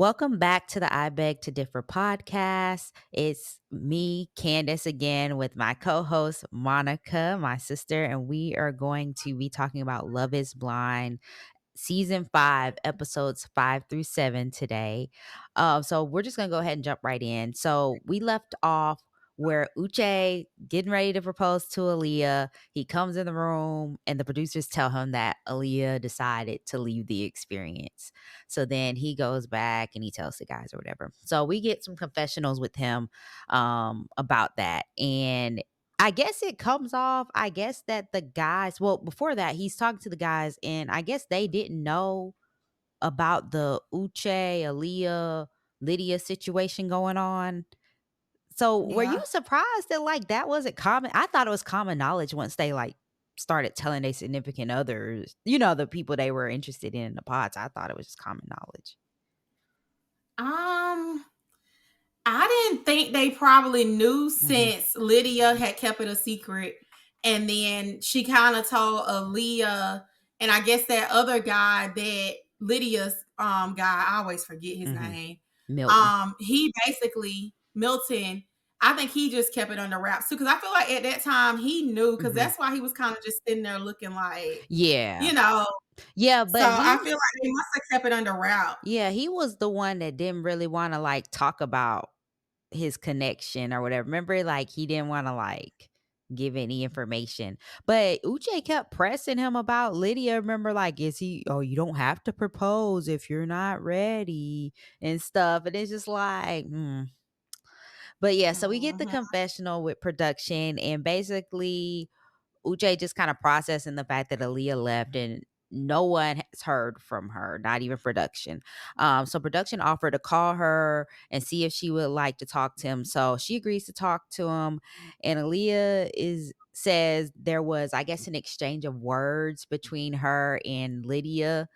Welcome back to the I Beg to Differ podcast. It's me, Candace, again with my co host, Monica, my sister, and we are going to be talking about Love is Blind season 5, episodes 5 through 7 today. So we're just gonna go ahead and jump right in. So we left off where Uche getting ready to propose to Aaliyah. He comes in the room and the producers tell him that Aaliyah decided to leave the experience. So then he goes back and he tells the guys or whatever. So we get some confessionals with him about that. And I guess it comes off, I guess that the guys, well, before that, he's talking to the guys, and I guess they didn't know about the Uche, Aaliyah, Lydia situation going on. So were you Yeah. surprised that like that wasn't common? I thought it was common knowledge once they like started telling their significant others, the people they were interested in the pods. I thought it was just common knowledge. Um, I didn't think they probably knew Hmm. since Lydia had kept it a secret. And then she kind of told Aaliyah, and I guess that other guy that Lydia's guy, I always forget his Hmm. name. Milton. He basically Milton, I think he just kept it under wraps too. Cause I feel like at that time he knew, because Hmm. that's why he was kind of just sitting there looking like, Yeah. you know. Yeah, So but I feel like they must have kept it under wraps. he was the one that didn't really want to like talk about his connection or whatever. Remember, like he didn't want to like give any information. But Uche kept pressing him about Lydia. Remember, like, is he, oh, you don't have to propose if you're not ready and stuff. And it's just like, But yeah, so we get the Mhm. confessional with production, and basically Uche just kind of processing the fact that Aaliyah left and no one has heard from her, not even production. So production offered to call her and see if she would like to talk to him. So she agrees to talk to him, and Aaliyah is says there was, I guess, an exchange of words between her and Lydia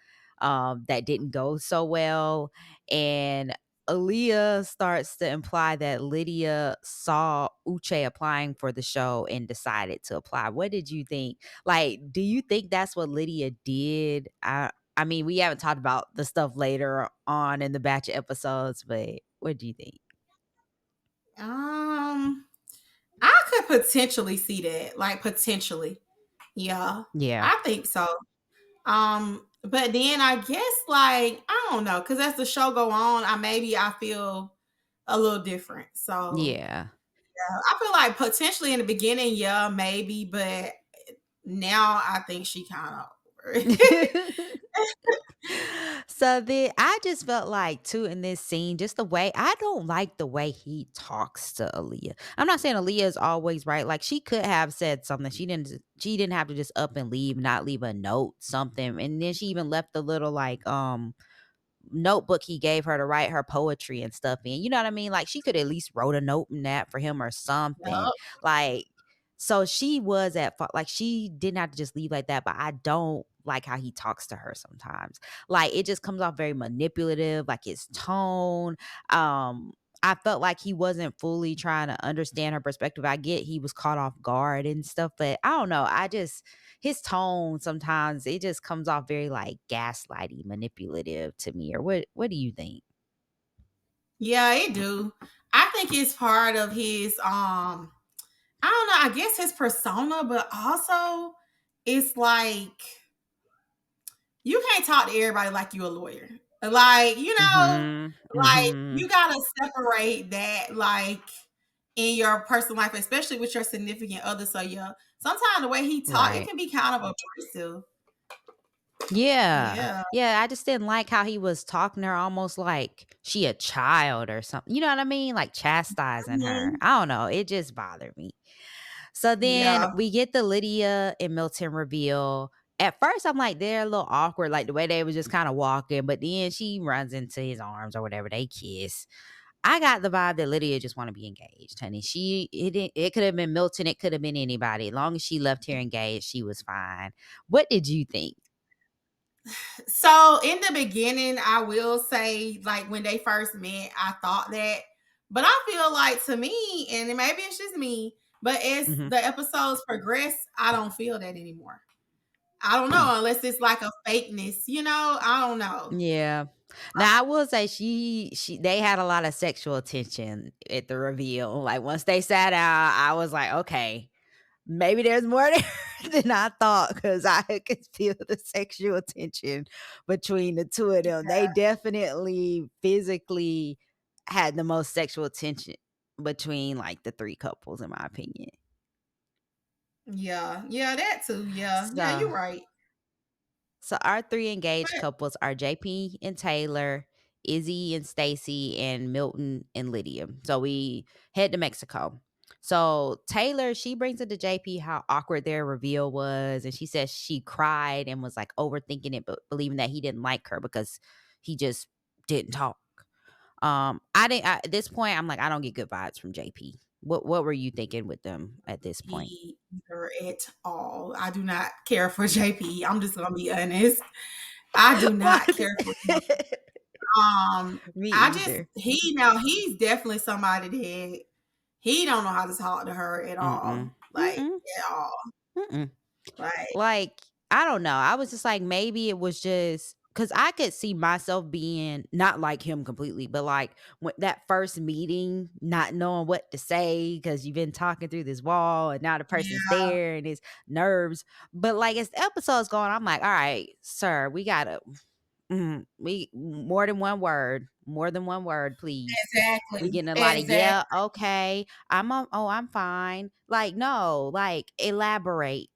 that didn't go so well, and Aaliyah starts to imply that Lydia saw Uche applying for the show and decided to apply. What did you think? Like, do you think that's what Lydia did? I mean, we haven't talked about the stuff later on in the batch of episodes, but what do you think? Um, I could potentially see that, like potentially. Yeah, Yeah. I think so. But then I guess like I don't know, because as the show go on, I feel a little different. So Yeah. I feel like potentially in the beginning, yeah, maybe, but now I think she kind of over it. So then I just felt like too in this scene, just the way I don't like the way he talks to Aaliyah. I'm not saying Aaliyah is always right. Like she could have said something. She didn't have to just up and leave, not leave a note, something. And then she even left the little like notebook he gave her to write her poetry and stuff in. You know what I mean? Like she could at least wrote a note in that for him or something. Yup. Like so she was at fault. Like she didn't have to just leave like that, but I don't like how he talks to her sometimes. Like it just comes off very manipulative, like his tone. Um I felt like he wasn't fully trying to understand her perspective. I get he was caught off guard and stuff, but I don't know. I just his tone sometimes it just comes off very like gaslighty, manipulative to me. Or what do you think? Yeah, it do. I think it's part of his I don't know, I guess his persona, but also it's like you can't talk to everybody like you a lawyer. Like, Mhm. like Mhm. you gotta separate that like in your personal life, especially with your significant other. So yeah, sometimes the way he talk, it Right. can be kind of abrasive. Yeah. Yeah. Yeah, I just didn't like how he was talking to her almost like she a child or something. You know what I mean? Like chastising her. Mhm. I don't know. It just bothered me. So then Yeah. we get the Lydia and Milton reveal. At first, I'm like, they're a little awkward, like the way they was just kind of walking, but then she runs into his arms or whatever. They kiss. I got the vibe that Lydia just want to be engaged, honey. It could have been Milton, it could have been anybody. As long as she left here engaged, she was fine. What did you think? So in the beginning, I will say, like when they first met, I thought that, but I feel like to me, and maybe it's just me, but as Hmm. the episodes progress, I don't feel that anymore. I don't know unless it's like a fakeness, I don't know. Yeah. Now I will say she they had a lot of sexual tension at the reveal. Like once they sat out, I was like, okay, maybe there's more there than I thought because I could feel the sexual tension between the two of them. They definitely physically had the most sexual tension between like the three couples, in my opinion. Yeah, yeah, that too. Yeah, yeah, So you're right. So our three engaged But couples are JP and Taylor, Izzy and Stacy, and Milton and Lydia. So we head to Mexico. So Taylor, she brings it to JP how awkward their reveal was, and she says she cried and was like overthinking it, but believing that he didn't like her because he just didn't talk. I didn't at this point. I'm like, I don't get good vibes from JP. What were you thinking with them at this point? he either at all. I do not care for JP. I'm just gonna be honest. I do not What? care for him. Me I just either. he's definitely somebody that he don't know how to talk to her at Mm-mm. all. Like Mm-mm. at all. Mm-mm. Like Like, I don't know. I was just like, maybe it was just because I could see myself being not like him completely, but like when that first meeting, not knowing what to say because you've been talking through this wall and now the person's yeah, there and his nerves. But like as the episode's going, I'm like, all right, sir, we gotta we more than one word, please. We exactly. getting a lot of Exactly. yeah, okay. I'm fine. Like, no, like elaborate.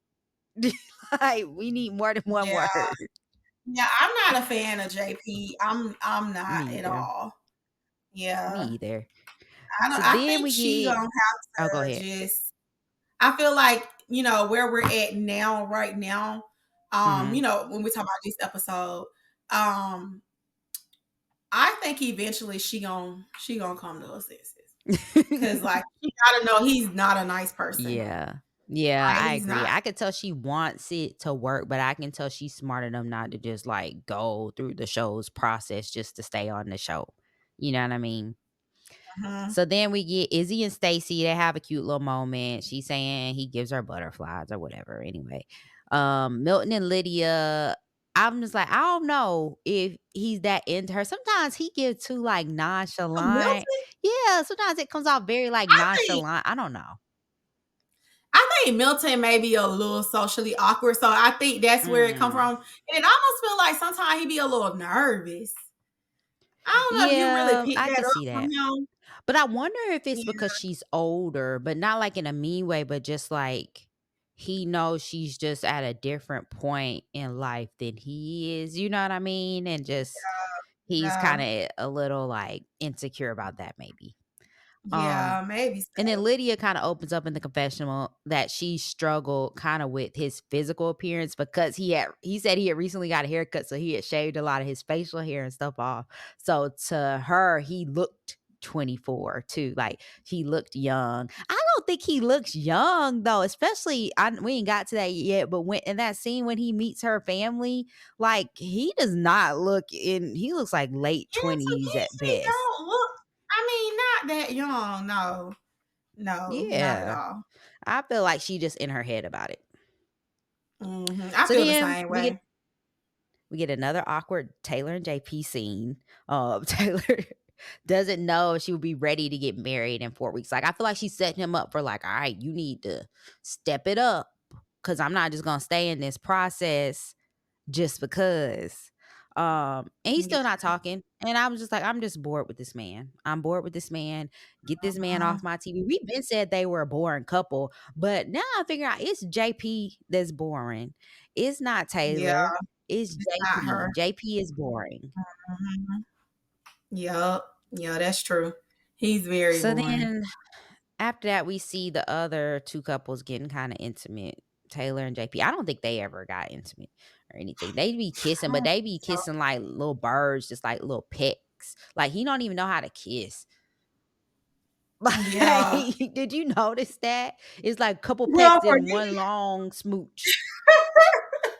Like, we need more than one Yeah. word. Yeah, I'm not a fan of JP. I'm Me not at either. all. Me Yeah. either. I don't So I then think we she get gonna oh, go have to ahead. just I feel like, where we're at now, right now, Mhm. when we talk about this episode, um, I think eventually she gonna come to her senses. Cause like she gotta know he's not a nice person. Yeah. Yeah, Like I he's agree. not. I could tell she wants it to work, but I can tell she's smart enough not to just, like, go through the show's process just to stay on the show. You know what I mean? Mhm. So then we get Izzy and Stacy. They have a cute little moment. She's saying he gives her butterflies or whatever. Anyway, Milton and Lydia. I'm just like, I don't know if he's that into her. Sometimes he gives too like nonchalant. Milton, Yeah, sometimes it comes off very like I think nonchalant. I don't know. I think Milton may be a little socially awkward, so I think that's where it comes Mm. from. And it almost feel like sometimes he be a little nervous. I don't know if you really Yeah, picked I that could up see from that. him. But I wonder if it's Yeah, because she's older, but not like in a mean way, but just like he knows she's just at a different point in life than he is. You know what I mean? And just he's kind yeah, of a little like insecure about that, maybe. Um, yeah, maybe and then so. Lydia kinda opens up in the confessional that she struggled kinda with his physical appearance because he said he had recently got a haircut, so he had shaved a lot of his facial hair and stuff off. So to her, he looked 24 too, like, he looked young. I don't think he looks young though, especially we ain't got to that yet, but when in that scene when he meets her family, like, he does not look in he looks like late Yeah, so 20s at he best. don't look. I mean, not that young. No, no, not at Yeah. all. I feel like she just in her head about it. I So feel the then same way. we get another awkward Taylor and JP scene. Taylor doesn't know if she would be ready to get married in 4 weeks. Like I feel like she's setting him up for like, all right, you need to step it up because I'm not just gonna stay in this process just because. And he's Yeah, still not talking. And I was just like, I'm just bored with this man. I'm bored with this man. Get this man mhm. off my TV. We've been said they were a boring couple, but now I figure out it's JP that's boring. It's not Yeah, Taylor. It's it's not JP. her. JP is boring. Mhm. Yep. Yeah, that's true. He's very So boring. then after that, we see the other two couples getting kind of intimate. Taylor and JP. I don't think they ever got intimate or anything. They be kissing, I but don't they think be so. kissing like little birds, just like little pecks. Like he don't even know how to kiss. Like, Yeah. did you notice that? It's like a couple Well, pecks for in you, one long smooch.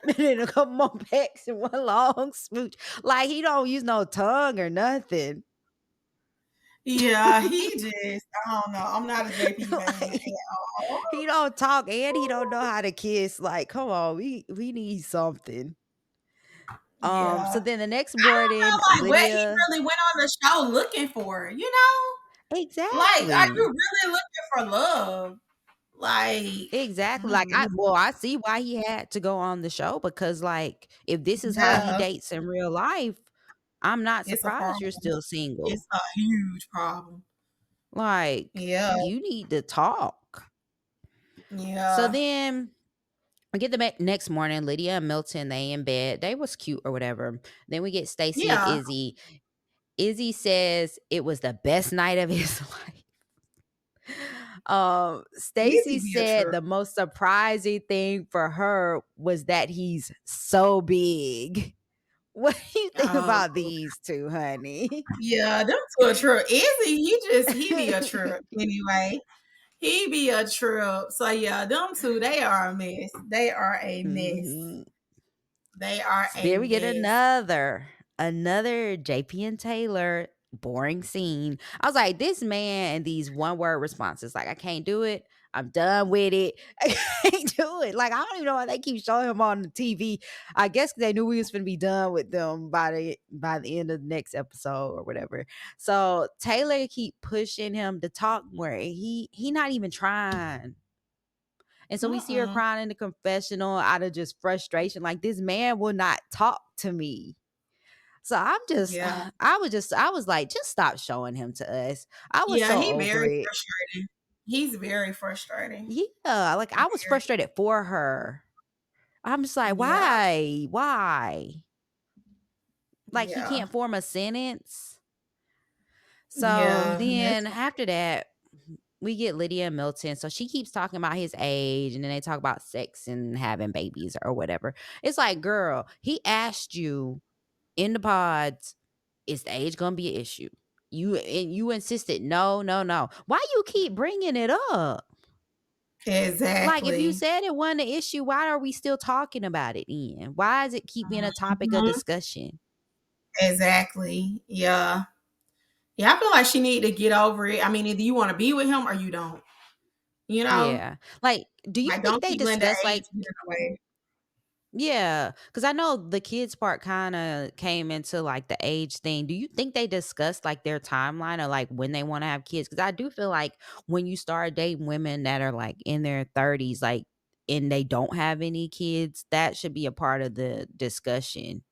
And then a couple more pecks in one long smooch. Like he don't use no tongue or nothing. yeah, he just, I don't know. I'm not a JP fan Like, at all. he don't talk and he don't know how to kiss. Like, come on, we need something. Yeah. So then the next I don't morning, know, like, what he Lydia. really went on the show looking for, you know? Like, are you Exactly. really looking for love? Like, Exactly. Like mm, I see why he had to go on the show because like if this is how he yeah, dates in real life, I'm not it's a surprised you're problem. still single. It's a huge problem. Like Yeah, you need to talk. So yeah, then we get the next morning, Lydia and Milton, they in bed. They was cute or whatever. Then we get Stacy and yeah. Izzy. Izzy says it was the best night of his life. Stacy Easy be a said trip. the most surprising thing for her was that he's so big. What do you think Oh, about these two, honey? yeah, them two a trip. Izzy, he be a trip anyway. He be a trip. So yeah, them two, they are a mess. They are a mess. Mhm. They are a Then we get mess. another JP and Taylor boring scene. I was like, this man and these one word responses, like, I can't do it. I'm done with it. I can't do it. Like, I don't even know why they keep showing him on the TV. I guess they knew we was gonna be done with them by the end of the next episode or whatever. So Taylor keep pushing him to talk more. He not even trying. And so we see her Mm-mm. crying in the confessional out of just frustration. Like, this man will not talk to me. So Yeah. I was like, just stop showing him to us. I was Yeah, so he over very it. frustrating. He's very frustrating. Yeah. Like I was Very. frustrated for her. I'm just like, Yeah, why? Why? Like he yeah, can't form a sentence. So yeah. then after that, we get Lydia and Milton. So she keeps talking about his age and then they talk about sex and having babies or whatever. It's like, girl, he asked you in the pods, is the age gonna be an issue? You insisted, no, no, no. Why you keep bringing it up? Like, if you Exactly. said it wasn't an issue, why are we still talking about it then? Why does it keep being a topic of Mhm. discussion? Exactly. Yeah. Yeah, I feel like she need to get over it. I mean, either you want to be with him or you don't. You know? Yeah. Like, do you Like, think don't they keep letting that discuss age like get in the way. yeah, because I know the kids part kind of came into like the age thing. Do you think they discussed like their timeline or like when they want to have kids? Because I do feel like when you start dating women that are like in their 30s, like, and they don't have any kids, that should be a part of the discussion.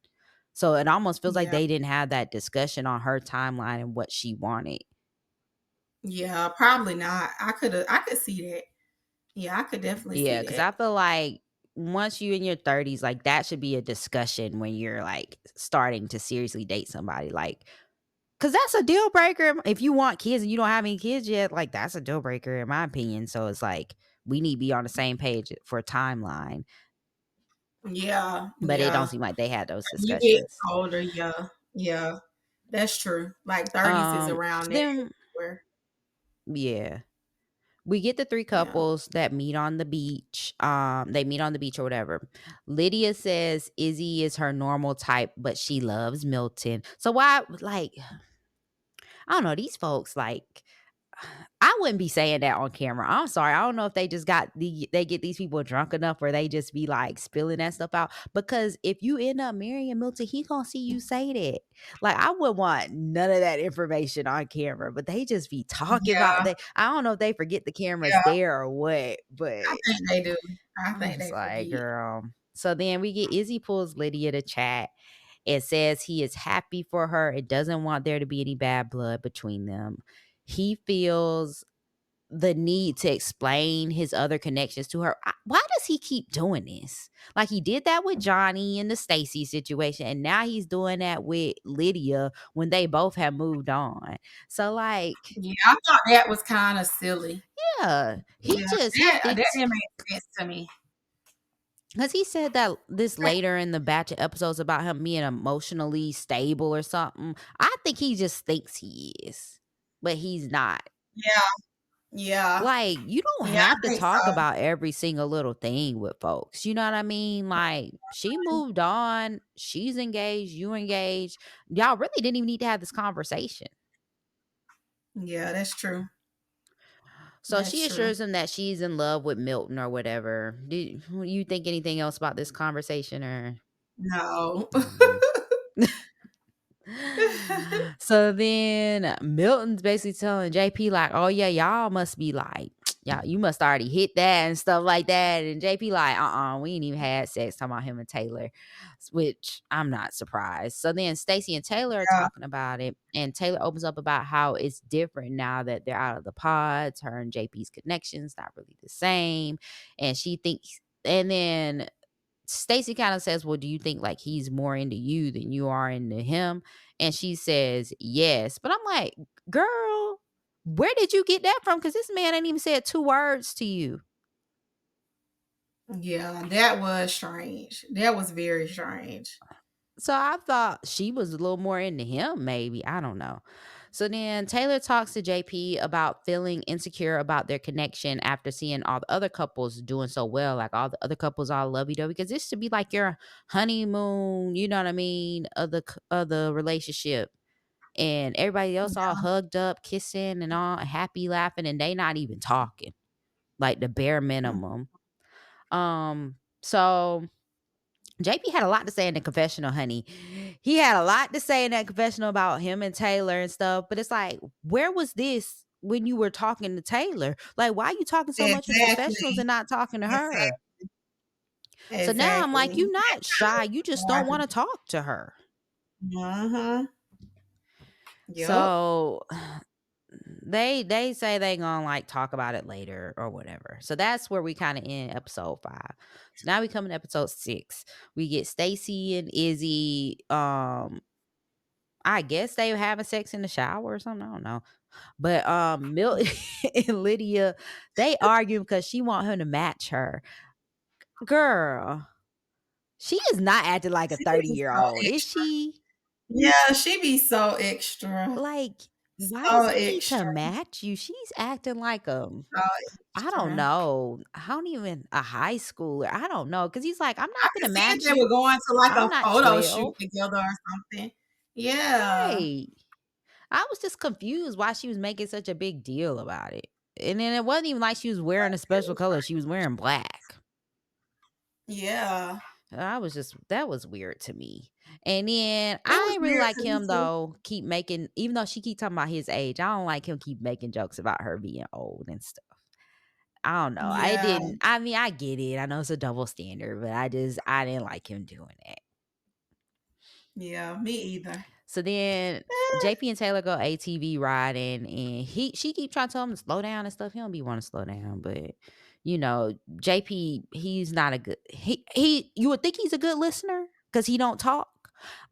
So it almost feels like Yeah. they didn't have that discussion on her timeline and what she wanted. Yeah, probably not. I could see that. Yeah, I could definitely Yeah, see because that. I feel like once you in your 30s, like that should be a discussion when you're like starting to seriously date somebody. Like, cause that's a deal breaker. If you want kids and you don't have any kids yet, like that's a deal breaker in my opinion. So it's like we need to be on the same page for a timeline. Yeah, But it don't yeah. seem like they had those When you get discussions. older, yeah. Yeah. That's true. Like 30s is So around that then age where yeah. We get the three yeah. couples that meet on the beach. They meet on the beach or whatever. Lydia says Izzy is her normal type, but she loves Milton. So why like I don't know, these folks like I wouldn't be saying that on camera. I'm sorry. I don't know if they just they get these people drunk enough where they just be like spilling that stuff out. Because if you end up marrying Milton, he gonna see you say that. Like I would want none of that information on camera, but they just be talking about Yeah, that. I don't know if they forget the camera's yeah. there or what, I but think they do. I I'm think just they like, forget. girl. So then we get Izzy pulls Lydia to chat. It says he is happy for her. It doesn't want there to be any bad blood between them. He feels the need to explain his other connections to her. Why does he keep doing this? Like he did that with Johnny in the Stacy situation, and now he's doing that with Lydia when they both have moved on. So like, Yeah, I thought that was kind of silly. yeah, Yeah, he that thinks didn't make sense to me. because he said that this later in the batch of episodes about him being emotionally stable or something. I think he just thinks he is, but he's not. Yeah, yeah, Like, you don't yeah. have I to think talk so. about every single little thing with folks. You know what I mean? Like, she moved on. She's engaged. You engaged. Y'all really didn't even need to have this conversation. Yeah, that's true. So That's she true. assures him that she's in love with Milton or whatever. Do you think anything else about this conversation or? No. Mhm. So then Milton's basically telling JP like, "Oh yeah, y'all must be like, y'all, you must already hit that and stuff like that." And JP like, we ain't even had sex." Talking about him and Taylor, which I'm not surprised. So then Stacy and Taylor are Yeah. talking about it, and Taylor opens up about how it's different now that they're out of the pods. Her and JP's connection's not really the same, and she thinks. And then Stacy kind of says, "Well, do you think like he's more into you than you are into him?" And she says, "Yes." But I'm like, "Girl, where did you get that from? Because this man ain't even said two words to you." Yeah, that was strange. That was very strange. So I thought she was a little more into him, maybe. I don't know. So then Taylor talks to JP about feeling insecure about their connection after seeing all the other couples doing so well, like all the other couples all lovey dovey. Because this should be like your honeymoon, you know what I mean, of the relationship, and everybody else all hugged up, kissing, and all happy, laughing, and they not even talking, like the bare Yeah. minimum. So JP had a lot to say in the confessional, honey. He had a lot to say in that confessional about him and Taylor and stuff. But it's like, where was this when you were talking to Taylor? Like, why are you talking so much in the confessionals Exactly. and not talking to Exactly. her? So now I'm like, Exactly. you're not shy. You just don't want to talk to her. Uh-huh. Yep. So they say they gonna like talk about it later or whatever. So that's where we kind of end episode 5. So now we come in episode 6. We get Stacy and Izzy. I guess they were having sex in the shower or something. I don't know. But Milton and Lydia, they argue because she want him to match her. Girl, she is not acting like a She be 30-year so old, is extra. she? Yeah, she be so extra. Like, why So does he need to extra. match you? She's acting like So I don't extra. know. I don't even a high schooler. I don't know. Cause he's like, I'm I not could gonna see if match they you. were going to like I'm a not photo shoot 12. together or something. Yeah. Right. I was just confused why she was making such a big deal about it. And then it wasn't even like she was wearing a It special was color. She was wearing black. Yeah. I was just that was weird to me. And then It was I really weird like to me him too. though. Keep making even though she keep talking about his age, I don't like him keep making jokes about her being old and stuff. I don't know. I Yeah. didn't. I mean, I get it. I know it's a double standard, but I didn't like him doing that. Yeah, me either. So then Eh, JP and Taylor go ATV riding, and she keep trying to tell him to slow down and stuff. He don't be want to slow down, but JP, he's not a good he you would think he's a good listener because he don't talk,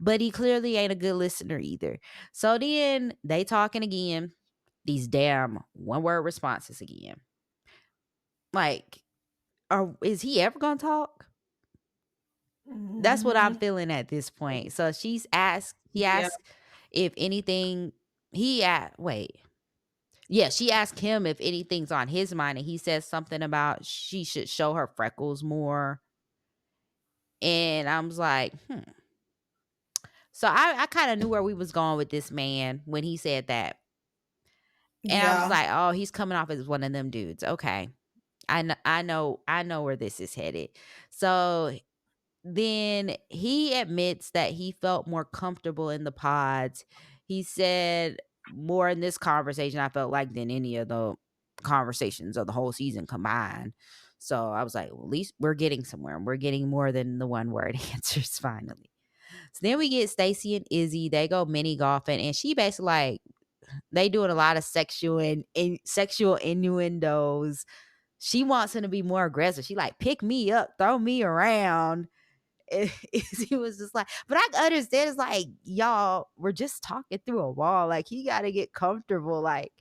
but he clearly ain't a good listener either. So then they talking again, these damn one word responses again. Like, is he ever gonna talk? That's what I'm mhm. feeling at this point. So he Yeah. asked if anything, wait. Yeah, she asked him if anything's on his mind, and he says something about she should show her freckles more. And I was like, hmm. So I kind of knew where we was going with this man when he said that. And I was Yeah. like, oh, he's coming off as one of them dudes. Okay. I know where this is headed. So then he admits that he felt more comfortable in the pods. He said more in this conversation I felt like than any of the conversations of the whole season combined. So I was like, well, at least we're getting somewhere. We're getting more than the one word answers finally. So then we get Stacy and Izzy. They go mini golfing, and she basically like they doing a lot of sexual innuendos. She wants him to be more aggressive. She like pick me up, throw me around. He was just like, but I understand. It's like, y'all, we're just talking through a wall. Like, he got to get comfortable. Like,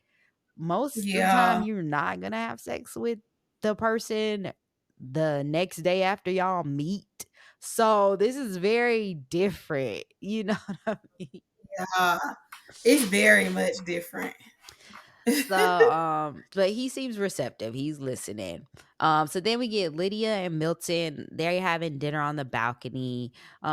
most of the time, Yeah. you're not going to have sex with the person the next day after y'all meet. So, this is very different. You know what I mean? Yeah. It's very much different. So, but he seems receptive. He's listening. So then we get Lydia and Milton. They're having dinner on the balcony. They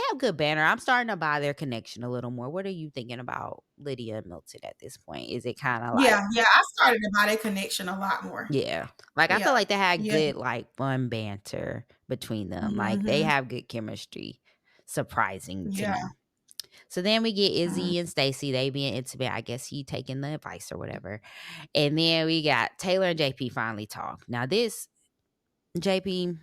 have good banner. I'm starting to buy their connection a little more. What are you thinking about Lydia and Milton at this point? Is it kind of like, Yeah, yeah, I started to buy that connection a lot more. yeah, like I Yeah. feel like they had Yeah. good like fun banter between them. Like they Mhm. have good chemistry. surprising to Yeah. me. So then we get Mhm. Izzy and Stacy. They being intimate. I guess he taking the advice or whatever. And then we got Taylor and JP finally talk. Now this JP,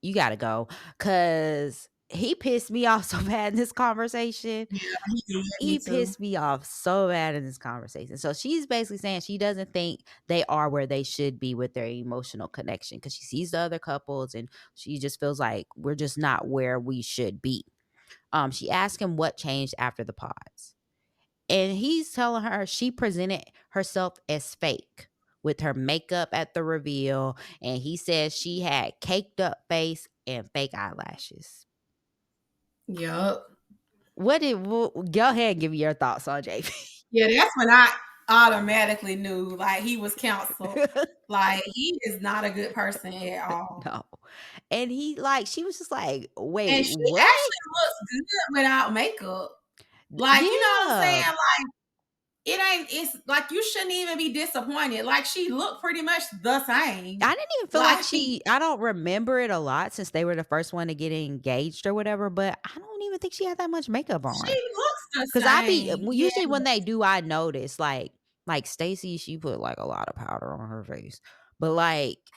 you gotta go because he pissed me off so bad in this conversation. Yeah, he did. Me He too. pissed me off so bad in this conversation. So she's basically saying she doesn't think they are where they should be with their emotional connection because she sees the other couples and she just feels like we're just not where we should be. She asked him what changed after the pause. And he's telling her she presented herself as fake with her makeup at the reveal. And he says she had caked up face and fake eyelashes. Yup. Go ahead and give me your thoughts on JP. Yeah, that's when I automatically knew like he was counseled. Like he is not a good person at all. No. And she was just like, And wait, she what? actually looks good without makeup. Like, you know what I'm saying? Yeah. Like it ain't it's like you shouldn't even be disappointed. Like she looked pretty much the same. I didn't even feel like Like I don't remember it a lot since they were the first one to get engaged or whatever, but I don't even think she had that much makeup she on. looks the 'Cause I be same. well, Yeah, usually when they do, I notice, like Stacey, she put, like, a lot of powder on her face, but,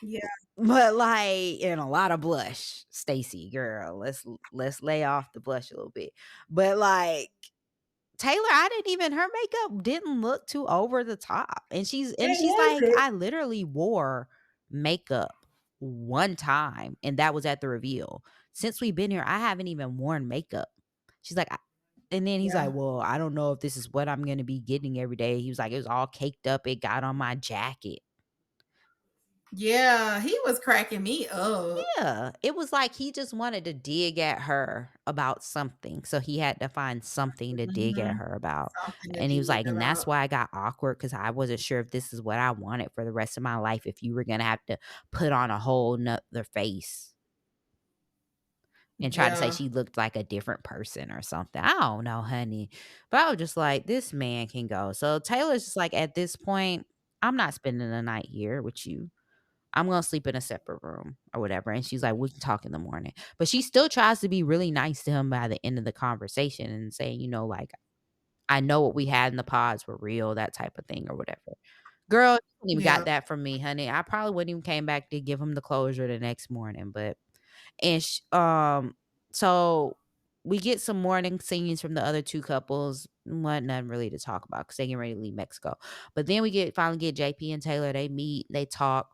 yeah, and a lot of blush. Stacey, girl, let's lay off the blush a little bit, but, Taylor, I didn't even her makeup didn't look too over the top, and it she's like, wasn't. "I literally wore makeup one time, and that was at the reveal. Since we've been here, I haven't even worn makeup." She's like, and then he's Yeah. like, "Well, I don't know if this is what I'm gonna be getting every day." He was like, "It was all caked up. It got on my jacket." Yeah, he was cracking me up. Yeah, it was like he just wanted to dig at her about something, so he had to find something to dig at Mhm. her about, Something to and he was dig like, "And that's about. why I got awkward because I wasn't sure if this is what I wanted for the rest of my life, if you were gonna have to put on a whole 'nother face and try to say Yeah. she looked like a different person or something." I don't know, honey, but I was just like, "This man can go." So Taylor's just like, "At this point, I'm not spending the night here with you. I'm gonna sleep in a separate room or whatever." And she's like, "We can talk in the morning." But she still tries to be really nice to him by the end of the conversation and saying, "I know what we had in the pods were real," that type of thing or whatever. Girl, you wouldn't even Yeah. got that from me, honey. I probably wouldn't even came back to give him the closure the next morning. But and so we get some morning scenes from the other two couples. What nothing really to talk about because they getting ready to leave Mexico. But then we finally get JP and Taylor. They meet, they talk.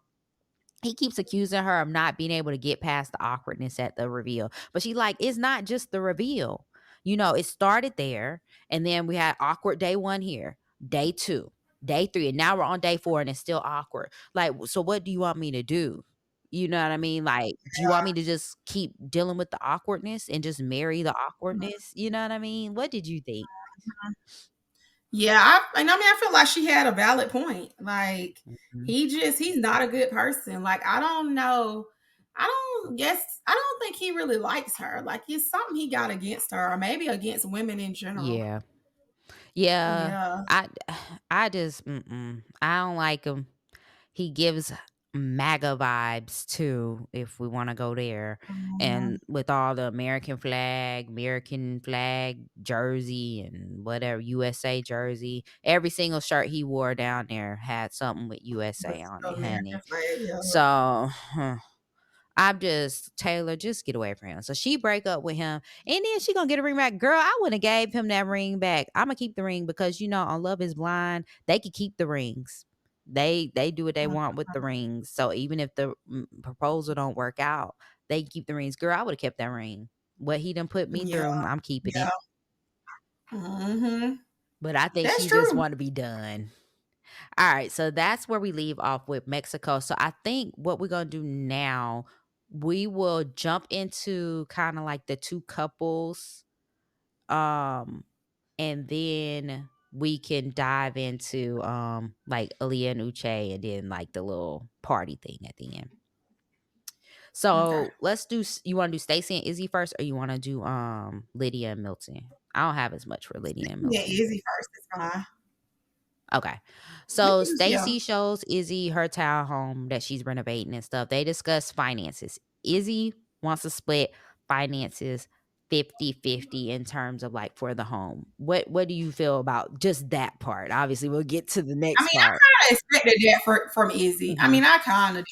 He keeps accusing her of not being able to get past the awkwardness at the reveal. But she like, it's not just the reveal. It started there, and then we had awkward day 1 here, day 2, day 3, and now we're on day 4 and it's still awkward. Like, so what do you want me to do? You know what I mean? Like, do you want me to just keep dealing with the awkwardness and just marry the awkwardness? You know what I mean? What did you think? Yeah, and I mean, I feel like she had a valid point. Like Mhm. he's not a good person. Like I don't know. I don't think he really likes her. Like it's something he got against her, or maybe against women in general. Yeah. Yeah. Yeah. I I just I don't like him. He gives MAGA vibes too, if we wanna go there, Mhm. and with all the American flag jersey and whatever, USA jersey, every single shirt he wore down there had something with With USA on the it, American honey. flag, yeah. So, I'm just Taylor, just get away from him. So she break up with him, and then she gonna get a ring back. Girl, I wouldn't have gave him that ring back. I'ma keep the ring because on Love Is Blind, they could keep the rings. They do what they Mhm. want with the rings. So even if the proposal don't work out, they can keep the rings. Girl, I would have kept that ring. What he done put me Yeah, through, I'm keeping yeah. it. Hmm. But I think That's she just true. want to be done. All right, so that's where we leave off with Mexico. So I think what we're gonna do now, we will jump into kind of like the two couples, um, and then we can dive into like Aaliyah and Uche, and then like the little party thing at the end. Okay. So let's do. You want to do Stacey and Izzy first, or you want to do Lydia and Milton? I don't have as much for Lydia and Yeah, Milton. easy first is fine. Okay. We So can just yeah. Stacy shows Izzy her townhome that she's renovating and stuff. They discuss finances. Izzy wants to split finances 50-50 in terms of like for the home. What do you feel about just that part? Obviously, we'll get to the I next mean, I part. kinda expected that from Izzy. I Mhm. mean, I kinda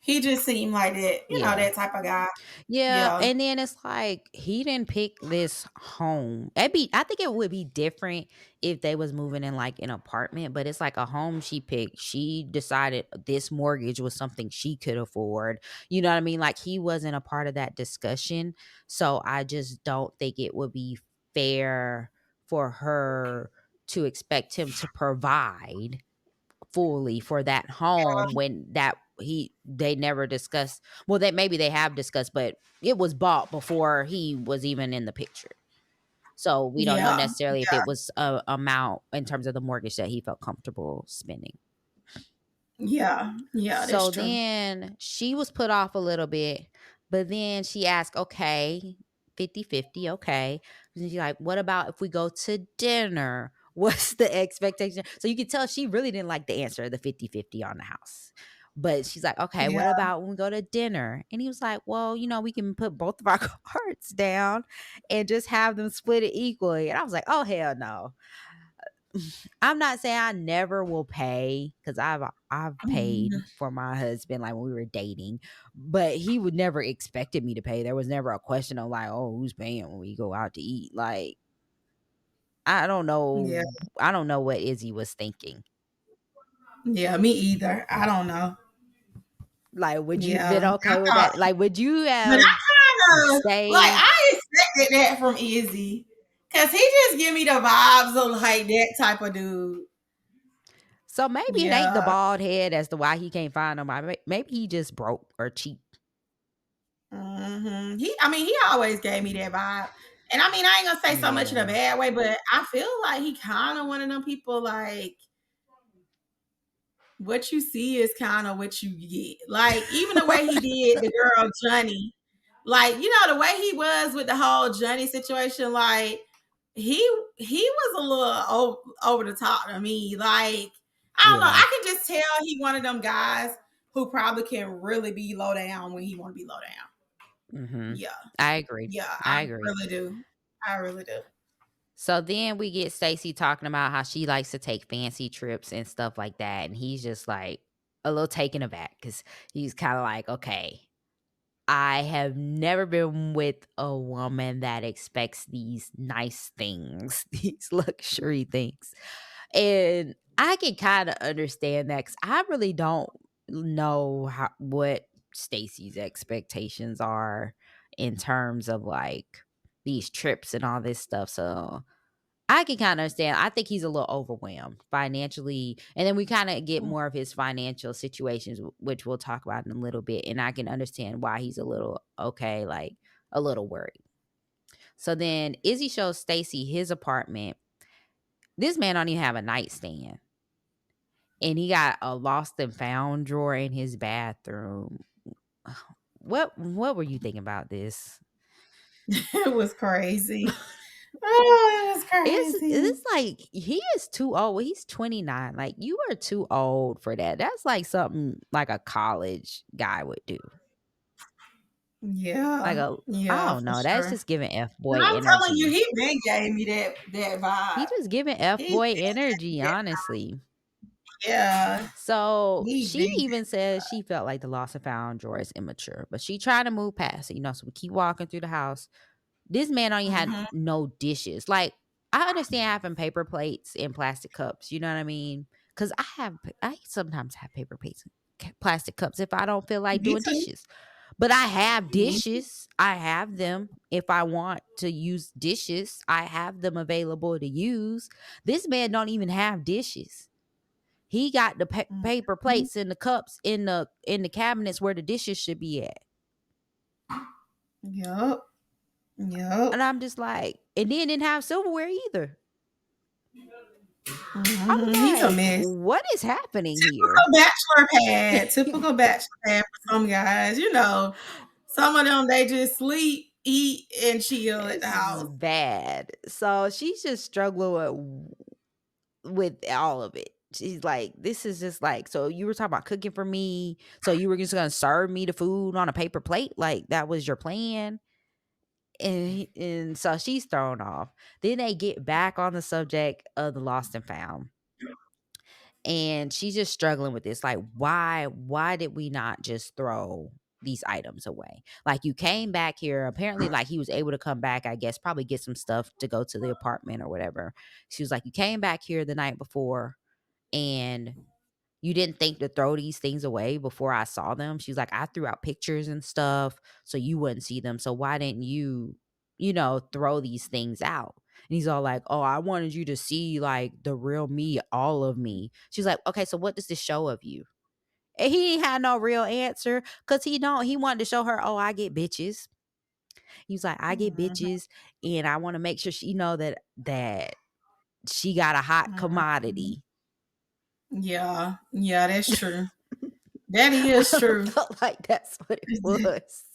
he just seemed like that, Yeah. that type of guy. Yeah, Yeah. and then it's like he didn't pick this home. I think it would be different if they was moving in like an apartment, but it's like a home she picked. She decided this mortgage was something she could afford. You know what I mean? Like he wasn't a part of that discussion. So I just don't think it would be fair for her to expect him to provide fully for that home when that he they never discussed, well, that maybe they have discussed, but it was bought before he was even in the picture. So we don't know Yeah. necessarily if it was a amount in terms of the mortgage that he felt comfortable spending. Yeah. Yeah, that's So true. then she was put off a little bit, but then she asked, okay, 50-50, okay. And she's like, what about if we go to dinner? What's the expectation? So you could tell she really didn't like the answer, the 50-50 on the house. But she's like, okay, Yeah. what about when we go to dinner? And he was like, well, we can put both of our cards down and just have them split it equally. And I was like, oh, hell no. I'm not saying I never will pay because I've paid Mhm. for my husband like when we were dating, but he would never expected me to pay. There was never a question of like, oh, who's paying when we go out to eat. Like I don't Yeah. know, I don't know what Izzy was thinking. Yeah, me either. I don't know. Like, would you been Yeah. okay with I that? Like, would you But have I kind of like stayed? I expected that from Izzy. Cause he just give me the vibes of like that type of dude. So maybe it ain't the Yeah. bald head as to why he can't find nobody. Maybe he just broke or cheap. I mean, he always gave me that vibe. And I mean, I ain't gonna say so much in a Yeah. bad way, but I feel like he kind of one of them people like what you see is kind of what you get. Like even the way he did the girl Johnny, like the way he was with the whole Johnny situation, like he he was a little over the top to me. Like I don't know, Yeah. I can just tell he one of them guys who probably can really be low down when he want to be low down. Mhm. Yeah, I agree. yeah, I I agree. really do. I really do. So then we get Stacy talking about how she likes to take fancy trips and stuff like that. And he's just like a little taken aback because he's kind of like, okay, I have never been with a woman that expects these nice things, these luxury things. And I can kind of understand that because I really don't know what Stacy's expectations are in terms of like these trips and all this stuff. So I can kinda understand. I think he's a little overwhelmed financially, and then we kinda get more of his financial situations, which we'll talk about in a little bit, and I can understand why he's a little okay, like, a little worried. So then Izzy shows Stacy his apartment. This man don't even have a nightstand, and he got a lost and found drawer in his bathroom. What were you thinking about this? It was crazy. Oh, it was crazy. It's like he is too old. Well, he's 29. Like you are too old for that. That's like something like a college guy would do. Like Yeah, a I yeah, don't for know. That's sure. just giving F But boy I'm telling you, energy. he been gave me that He vibe. just giving F He boy been energy, gave me honestly. that. Yeah, So he she been. even says she felt like the lost and found drawer is immature, but she tried to move past it, So we keep walking through the house. This man only had Mm-hmm. no dishes. Like, I understand having paper plates and plastic cups, you know what I mean? Because I sometimes have paper plates and plastic cups if I don't feel like Me doing too. dishes. But I have Me too. dishes. I have them. If I want to use dishes, I have them available to use. This man don't even have dishes. He got the paper Mhm. plates and the cups in the cabinets where the dishes should be at. Yup. And Yup. I'm just like, and then didn't have silverware either. I He's was a like, mess. what is happening here? Typical bachelor pad. Typical bachelor pad for some guys. Some of them they just sleep, eat, and chill at the This is house. bad. So she's just struggling with all of it. She's like, this is just like, so you were talking about cooking for me. So you were just gonna serve me the food on a paper plate? Like that was your plan? and so she's thrown off. Then they get back on the subject of the lost and found, and she's just struggling with this, like, why did we not just throw these items away? Like, you came back here, apparently, like, he was able to come back, I guess, probably get some stuff to go to the apartment or whatever. She was like, you came back here the night before, and you didn't think to throw these things away before I saw them. She's like, I threw out pictures and stuff so you wouldn't see them. So why didn't you, throw these things out? And he's all like, oh, I wanted you to see like the real me, all of me. She's like, okay, so what does this show of you? And he ain't had no real answer because he wanted to show her, oh, I get bitches. He's like, I get Mhm, bitches, and I want to make sure she know that she got a hot mhm. commodity. Yeah, yeah, that's true. That is I true. felt like that's what it was.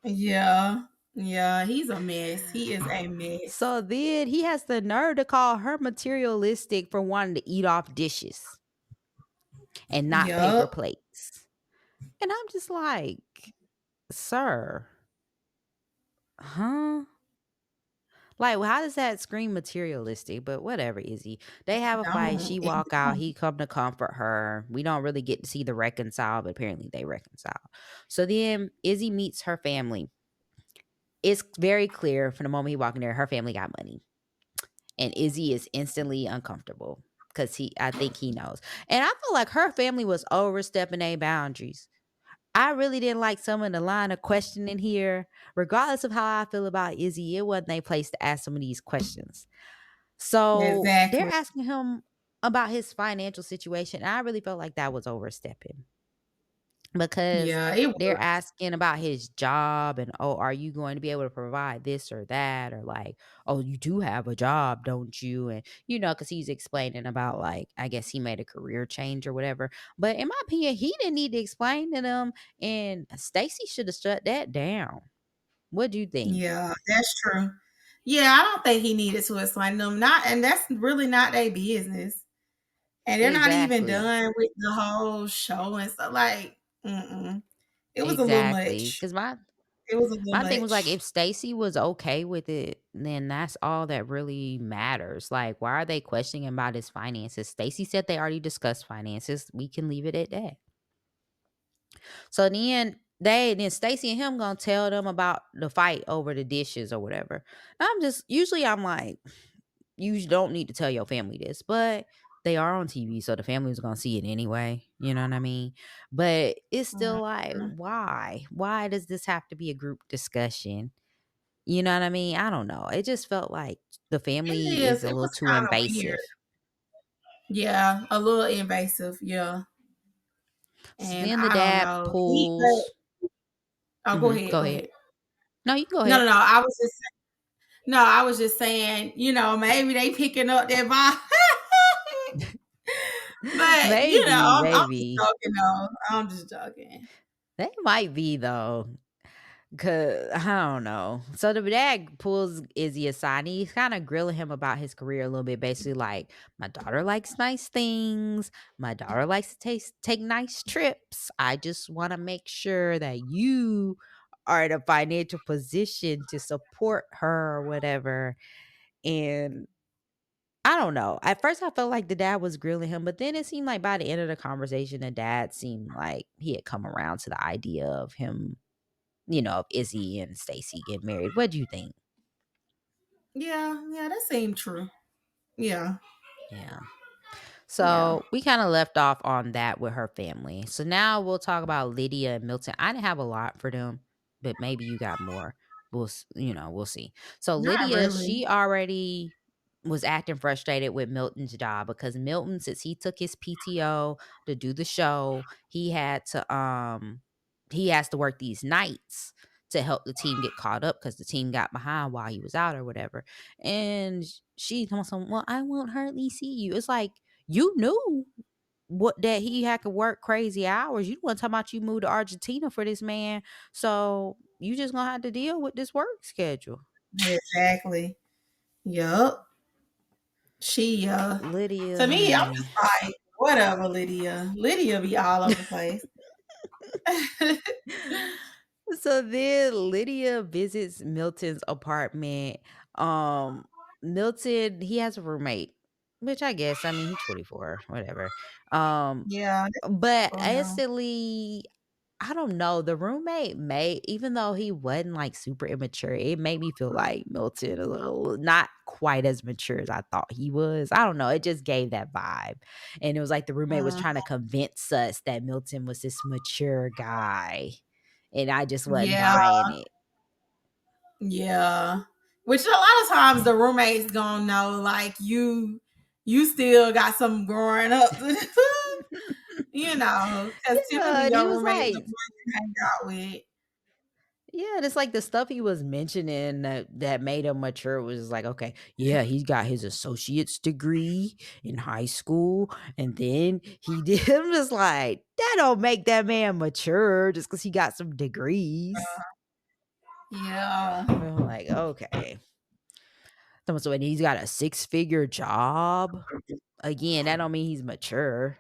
Yeah, yeah, he's a mess. He is a mess. So then he has the nerve to call her materialistic for wanting to eat off dishes and not paper Yup. plates. And I'm just like, sir, huh? Like, well, how does that scream materialistic? But whatever, Izzy. They have a fight. Don't. She It walk out. don't. He come to comfort her. We don't really get to see the reconcile, but apparently they reconcile. So then Izzy meets her family. It's very clear from the moment he walked in there, her family got money. And Izzy is instantly uncomfortable because I think he knows. And I feel like her family was overstepping their boundaries. I really didn't like some of the line of questioning here. Regardless of how I feel about Izzy, it wasn't a place to ask some of these questions. So they're Exactly. asking him about his financial situation. And I really felt like that was overstepping because Yeah, it they're was. asking about his job and, oh, are you going to be able to provide this or that, or like, oh, you do have a job, don't you? And because he's explaining about, like, I guess he made a career change or whatever. But in my opinion, he didn't need to explain to them, and Stacy should have shut that down. What do you think? Yeah, that's true. Yeah, I don't think he needed to explain them. Not, and that's really not their business. And they're not even Exactly. done with the whole show and stuff. Like, mm-mm. It was a little Exactly. much. Because It was a little my thing was like, much. if Stacy was okay with it, then that's all that really matters. Like, why are they questioning about his finances? Stacy said they already discussed finances. We can leave it at that. So then Stacy and him gonna tell them about the fight over the dishes or whatever. I'm like, you don't need to tell your family this, but they are on TV, so the family's gonna see it anyway. You know what I mean? But it's still like, Mhm. why? Why does this have to be a group discussion? You know what I mean? I don't know. It just felt like the It family is. is a It little was too kind of weird. invasive. Yeah, a little invasive. Yeah. So And then the I don't dad know. pulls. Go Mhm, ahead. go Go ahead. ahead. No, you can go No, no, ahead. no. I was just saying, maybe they picking up that vibe. But Maybe, I'm just maybe. joking though. I'm just joking. They might be though. Cause I don't know. So the dad pulls Izzy aside. And he's kind of grilling him about his career a little bit. Basically, like, my daughter likes nice things. My daughter likes to take nice trips. I just want to make sure that you are in a financial position to support her or whatever. And I don't know. At first, I felt like the dad was grilling him, but then it seemed like by the end of the conversation, the dad seemed like he had come around to the idea of him, of Izzy and Stacy getting married. What do you think? Yeah, yeah, that seemed true. Yeah, Yeah. yeah. So we kind of left off on that with her family. So now we'll talk about Lydia and Milton. I didn't have a lot for them, but maybe you got more. We'll see. So Not Lydia, really. she already was acting frustrated with Milton's job because Milton, since he took his PTO to do the show, he has to work these nights to help the team get caught up because the team got behind while he was out or whatever. And she told him, well, I won't hardly see you. It's like, you knew that he had to work crazy hours. You want to talk about you moved to Argentina for this man. So you just gonna have to deal with this work schedule. Exactly. Yup. Lydia, To me, I'm man. just like, whatever, Lydia. Lydia be all over the place. So then Lydia visits Milton's apartment. Um, Milton, he has a roommate, which I guess, I mean, he's 24, whatever. Um, Yeah, that's but for him. instantly, I don't know. The roommate made, even though he wasn't like super immature, it made me feel like Milton a little not quite as mature as I thought he was. I don't know. It just gave that vibe. And it was like the roommate was Mm, trying to convince us that Milton was this mature guy. And I just wasn't yeah, buying it. yeah. Which a lot of times the roommates gonna know, like you still got some growing up to do, because Yeah, typically and he your was roommate is the like, one you hang out with. yeah, and it's like the stuff he was mentioning that made him mature was like, okay, yeah, he got his associate's degree in high school, and then he did. I'm just like, that don't make that man mature just because he got some degrees. Yeah, I'm like, okay. So and he's got a 6-figure job. Again, that don't mean he's mature.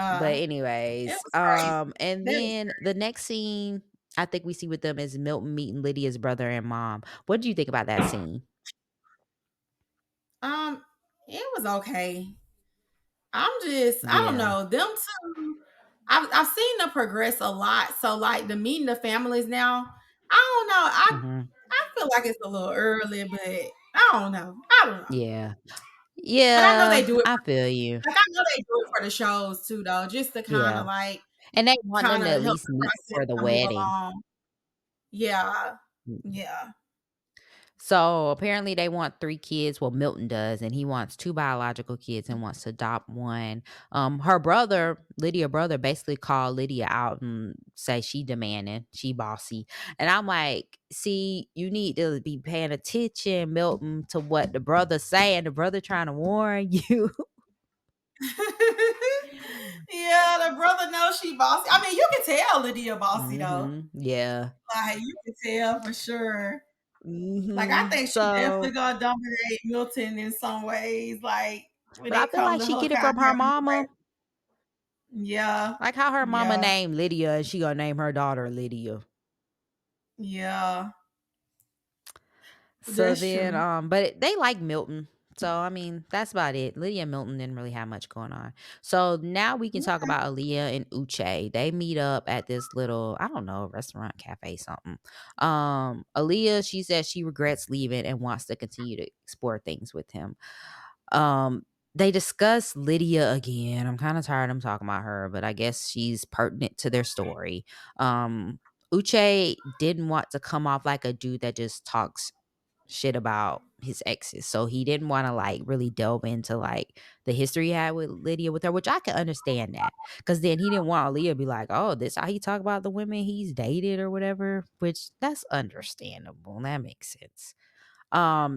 But yeah. It anyways, was crazy. and That was then the next scene I think we see with them is Milton meeting Lydia's brother and mom. What do you think about that scene? it was okay. I don't Yeah. know, them two. I've seen them progress a lot. So like the meeting the families now, I don't know. Mhm. I feel like it's a little early, but I don't know. I don't know. Yeah. But I know they Yeah, do it I feel you. like I know they do it for the shows too though, just to kind of Yeah. like And they want them to at help least the meet process for the to move wedding. along. Yeah. Mm. Yeah. So, apparently they want 3 kids, well, Milton does, and he wants 2 biological kids and wants to adopt 1. Her brother, Lydia brother, basically called Lydia out and say she demanding, she bossy. And I'm like, "See, you need to be paying attention, Milton, to what the brother's saying. The brother trying to warn you." Yeah, the brother knows she bossy. I mean, you can tell Lydia bossy though. Mhm. Yeah. Like you can tell for sure. Like I Mhm. think she definitely So gonna dominate Milton in some ways. Like when but I it feel comes like to she her get it kind from of her having her mama. way. Yeah, Like how her mama yeah, named Lydia and she gonna name her daughter Lydia. yeah. So That's then, true. they like Milton. So I mean, that's about it. Lydia and Milton didn't really have much going on. So now we can talk about Aaliyah and Uche. They meet up at this little, I don't know, restaurant, cafe, something. Aaliyah, she says she regrets leaving and wants to continue to explore things with him. Um, they discuss Lydia again. I'm kind of tired of talking about her, but I guess she's pertinent to their story. Um, Uche didn't want to come off like a dude that just talks shit about his exes. So he didn't want to like really delve into like the history he had with Lydia with her, which I can understand that. Cause then he didn't want Leah to be like, oh, this how he talk about the women he's dated or whatever, which that's understandable. That makes sense.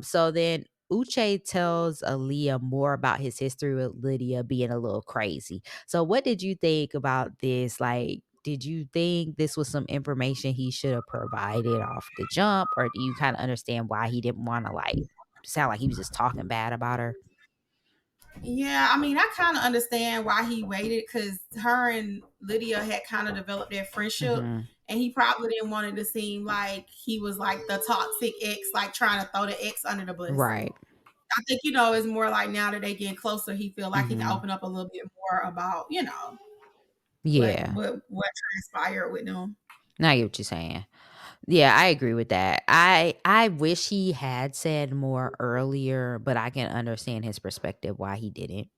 So then Uche tells Aaliyah more about his history with Lydia being a little crazy. So what did you think about this? Like, did you think this was some information he should have provided off the jump? Or do you kind of understand why he didn't want to like sound like he was just talking bad about her? Yeah, I mean, I kind of understand why he waited because her and Lydia had kind of developed their friendship, Hmm. and he probably didn't want it to seem like he was like the toxic ex, like trying to throw the ex under the bus. Right. I think it's more like now that they getting closer, he feel like he can Hmm. open up a little bit more about Yeah. what transpired with them. Now I get what you're saying. Yeah, I agree with that. I wish he had said more earlier, but I can understand his perspective why he didn't.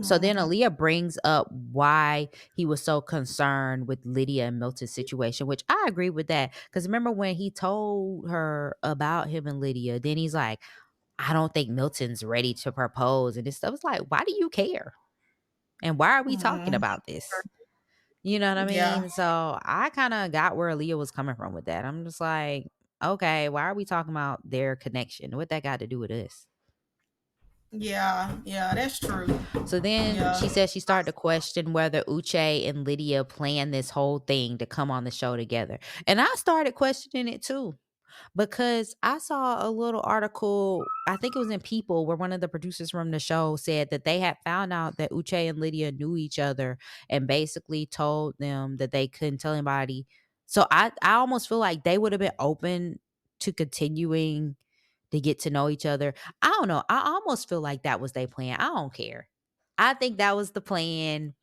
So then Mhm. Aaliyah brings up why he was so concerned with Lydia and Milton's situation, which I agree with that. Because remember when he told her about him and Lydia, then he's like, I don't think Milton's ready to propose. And this stuff. It's like, why do you care? And why are we talking Mhm. about this? You know what I Yeah, mean? So I kind of got where Aaliyah was coming from with that. I'm just like, okay, why are we talking about their connection? What that got to do with us? yeah, yeah. That's true. So then Yeah. she says she started to question whether Uche and Lydia planned this whole thing to come on the show together. And I started questioning it too. because I saw a little article, I think it was in People, where one of the producers from the show said that they had found out that Uche and Lydia knew each other and basically told them that they couldn't tell anybody. So I almost feel like they would have been open to continuing to get to know each other. I don't know. I almost feel like that was their plan. I don't care. I think that was the plan,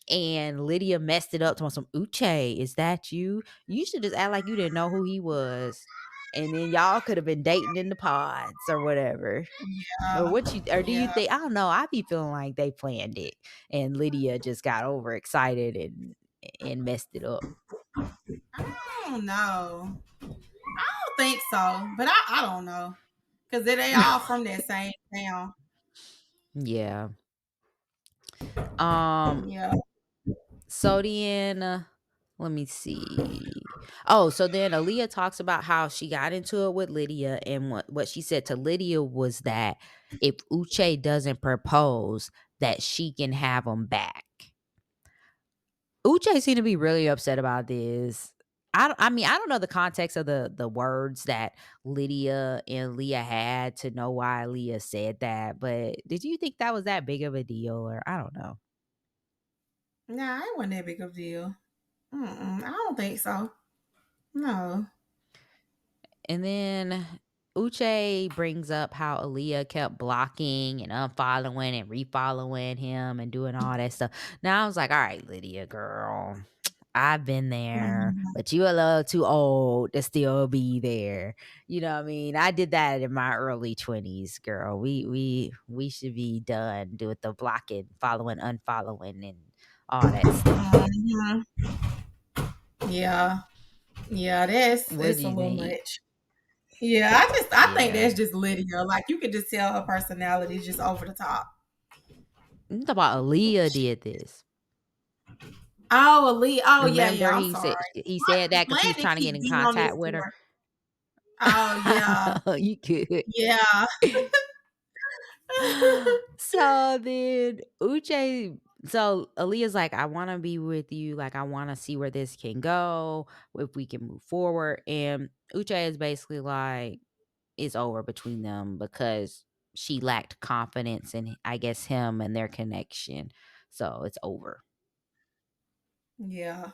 and Lydia messed it up to some Uche. Is that you? You should just act like you didn't know who he was. And then y'all could have been dating in the pods or whatever. Or what you or do you Yeah. think I don't know. I be feeling like they planned it and Lydia just got overexcited and messed it up. I don't know. I don't think so, but I don't know because they all from that same town. Yeah. Um Yeah. So then, let me see. Oh, so then Aaliyah talks about how she got into it with Lydia, and what she said to Lydia was that if Uche doesn't propose, that she can have him back. Uche seemed to be really upset about this. I mean, I don't know the context of the words that Lydia and Leah had to know why Leah said that, but did you think that was that big of a deal, or I don't know? Nah, it wasn't that big of a deal. I don't think so. No. And then Uche brings up how Aaliyah kept blocking and unfollowing and refollowing him and doing all that stuff. Now I was like, all right, Lydia, girl, I've been there, Mhm. but you a little too old to still be there. You know what I mean? I did that in my early 20s, girl. We should be done with the blocking, following, unfollowing, and all that stuff. Mhm. Yeah. Yeah, What it's do a you little think? much. Yeah, I think Yeah. that's just Lydia. Like you could just tell her personality is just over the top. You talk about Aaliyah did this. Oh, Ali. Oh, yeah, Remember, yeah. I'm sorry. he said that because he was Landon trying to get keep in beating on this contact with her. door. Oh, yeah, You could. yeah. So then so Aaliyah's like, I want to be with you. Like, I want to see where this can go, if we can move forward. And Uche is basically like, it's over between them because she lacked confidence in, I guess, him and their connection. So it's over. Yeah,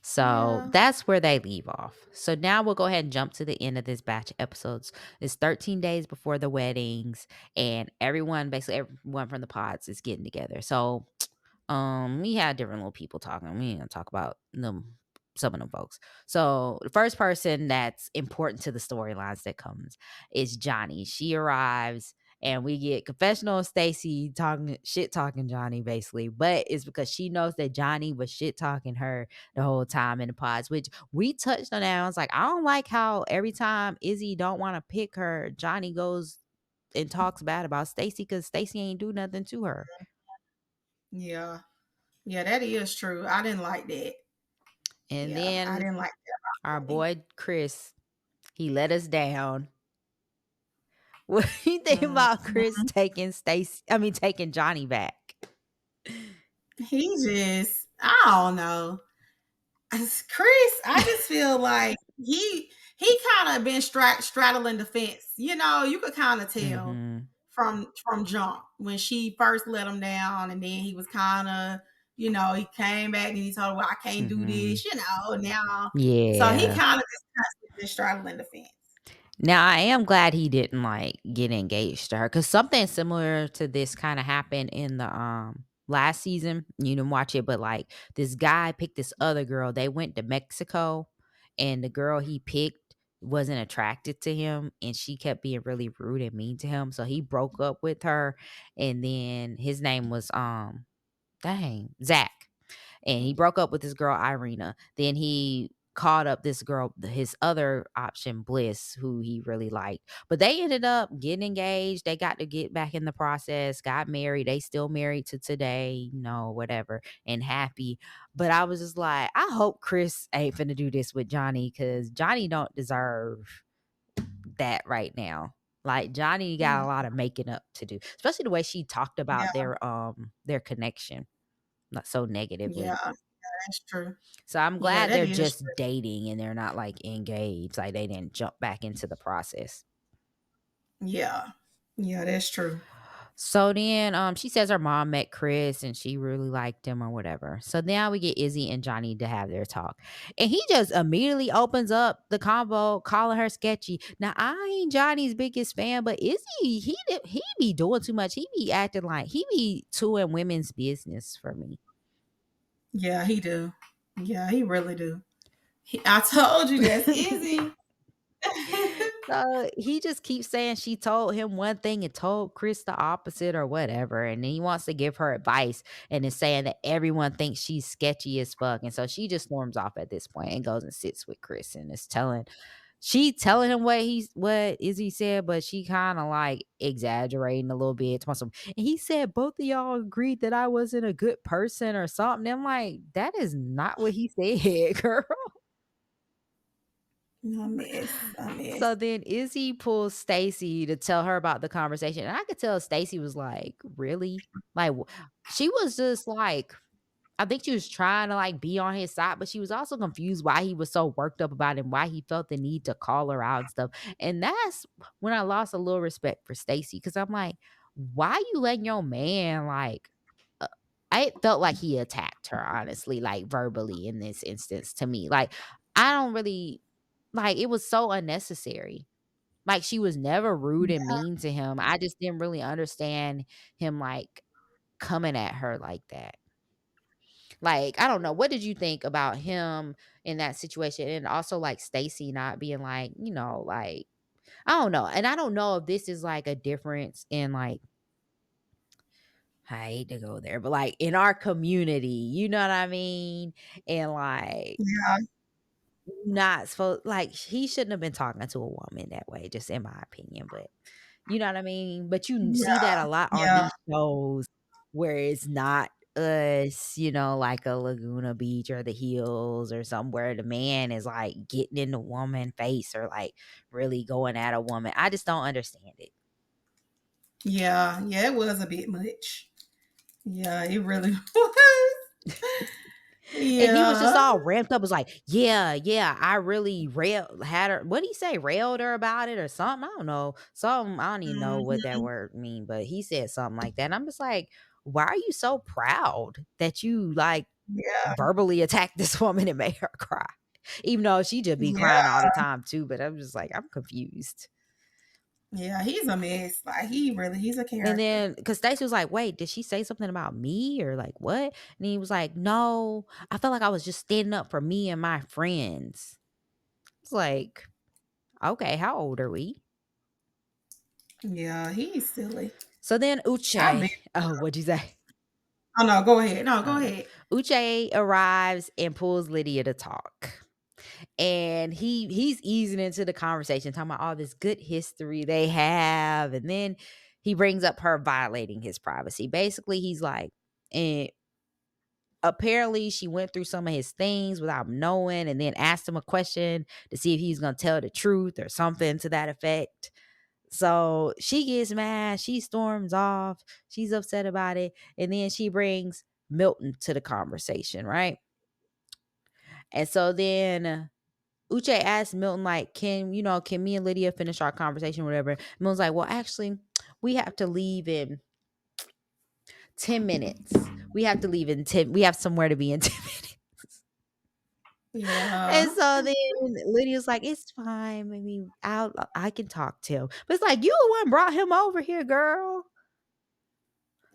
So yeah, that's where they leave off. So now we'll go ahead and jump to the end of this batch of episodes. It's 13 days before the weddings, and basically everyone from the pods is getting together. So we had different little people talking. We ain't gonna talk about them, some of them folks. So the first person that's important to the storylines that comes is Johnny. She arrives, and we get confessional of Stacy talking Johnny basically, but it's because she knows that Johnny was shit talking her the whole time in the pods, which we touched on that. I was like, I don't like how every time Izzy don't want to pick her, Johnny goes and talks bad about Stacy because Stacy ain't do nothing to her. yeah, yeah. That is true. I didn't like that. And Yeah, I then didn't like our that. Really. boy Chris, he let us down. What do you think about Chris Mhm. taking Johnny back? He just, I don't know. Chris, I just feel like he kind of been straddling the fence. You know, you could kind of tell Mm-hmm. from jump when she first let him down, and then he was kind of, he came back and he told her, "Well, I can't do Mm-hmm. this," now. So he Yeah. kind of just constantly been straddling the fence. Now, I am glad he didn't, like, get engaged to her, because something similar to this kinda happened in the, last season. You didn't watch it, but, like, this guy picked this other girl. They went to Mexico, and the girl he picked wasn't attracted to him, and she kept being really rude and mean to him, so he broke up with her, and then his name was, dang, Zach, and he broke up with this girl Irina. Then he called up this girl, his other option, Bliss, who he really liked. But they ended up getting engaged. They got to get back in the process, got married. They still married to today, whatever, and happy. But I was just like, I hope Chris ain't finna do this with Johnny, because Johnny don't deserve that right now. Like, Johnny got a Mm, lot of making up to do, especially the way she talked yeah, about their connection, not so yeah, negatively. that's true. So I'm Yeah, glad that they're is just true. dating and they're not like engaged. Like they didn't jump back into the process. Yeah. Yeah, that's true. So then she says her mom met Chris and she really liked him or whatever. So now we get Izzy and Johnny to have their talk. And he just immediately opens up the convo calling her sketchy. Now I ain't Johnny's biggest fan, but Izzy, he be doing too much. He be acting like he be too in women's business for me. Yeah, he do. Yeah, he really do. I told you that's easy. So he just keeps saying she told him one thing and told Chris the opposite or whatever. And then he wants to give her advice and is saying that everyone thinks she's sketchy as fuck. And so she just storms off at this point and goes and sits with Chris and is telling him what Izzy said, but she kind of like exaggerating a little bit. And he said both of y'all agreed that I wasn't a good person or something. I'm like, that is not what he said, girl. A mess. A mess. So then Izzy pulls Stacy to tell her about the conversation. And I could tell Stacy was like, really? Like she was just like, I think she was trying to like be on his side, but she was also confused why he was so worked up about it and why he felt the need to call her out and stuff. And that's when I lost a little respect for Stacy because I'm like, why you letting your man like uh, I felt like he attacked her honestly, like verbally in this instance to me. Like I don't really like it was so unnecessary. Like she was never rude and Yeah, mean to him. I just didn't really understand him like coming at her like that. Like, I don't know, what did you think about him in that situation? And also like Stacy not being like, like I don't know. And I don't know if this is like a difference in like I hate to go there, but like in our community, you know what I mean? And like yeah, not supposed like he shouldn't have been talking to a woman that way, just in my opinion. But you know what I mean? But you see yeah, that a lot on yeah, these shows where it's not us, like a Laguna Beach or the Hills or somewhere the man is like getting in the woman face or like really going at a woman. I just don't understand it. yeah, yeah. It was a bit much. Yeah, it really was. And he was just Yeah, all ramped up, was like, "Yeah, yeah, I really had her." What did he say? Railed her about it or something? I don't know. Something I don't even know what that mhm, word mean, but he said something like that. And I'm just like, why are you so proud that you like yeah, verbally attacked this woman and made her cry? Even though she just be crying yeah, all the time too, but I'm just like, I'm confused. yeah. He's a mess. Like he's a And character. then, because Stacey was like, wait, did she say something about me or like what? And he was like, no, I felt like I was just standing up for me and my friends. It's like, okay, how old are we? Yeah, he's silly. So then I've Uche, been. oh, what'd you say? Oh no, go ahead. No, go Oh no. ahead. Uche arrives and pulls Lydia to talk. And he's easing into the conversation, talking about all this good history they have. And then he brings up her violating his privacy. Basically, he's like, and apparently she went through some of his things without him knowing and then asked him a question to see if he's gonna tell the truth or something to that effect. So she gets mad, she storms off, she's upset about it, and then she brings Milton to the conversation, right? And so then Uche asked Milton, like, can me and Lydia finish our conversation, or whatever? Milton's like, well, actually, we have to leave in 10 minutes. We have to leave in 10. We have somewhere to be in 10 minutes. And Yeah, so then Lydia's like, it's fine. Maybe I can talk to him. But it's like, you the one brought him over here, girl.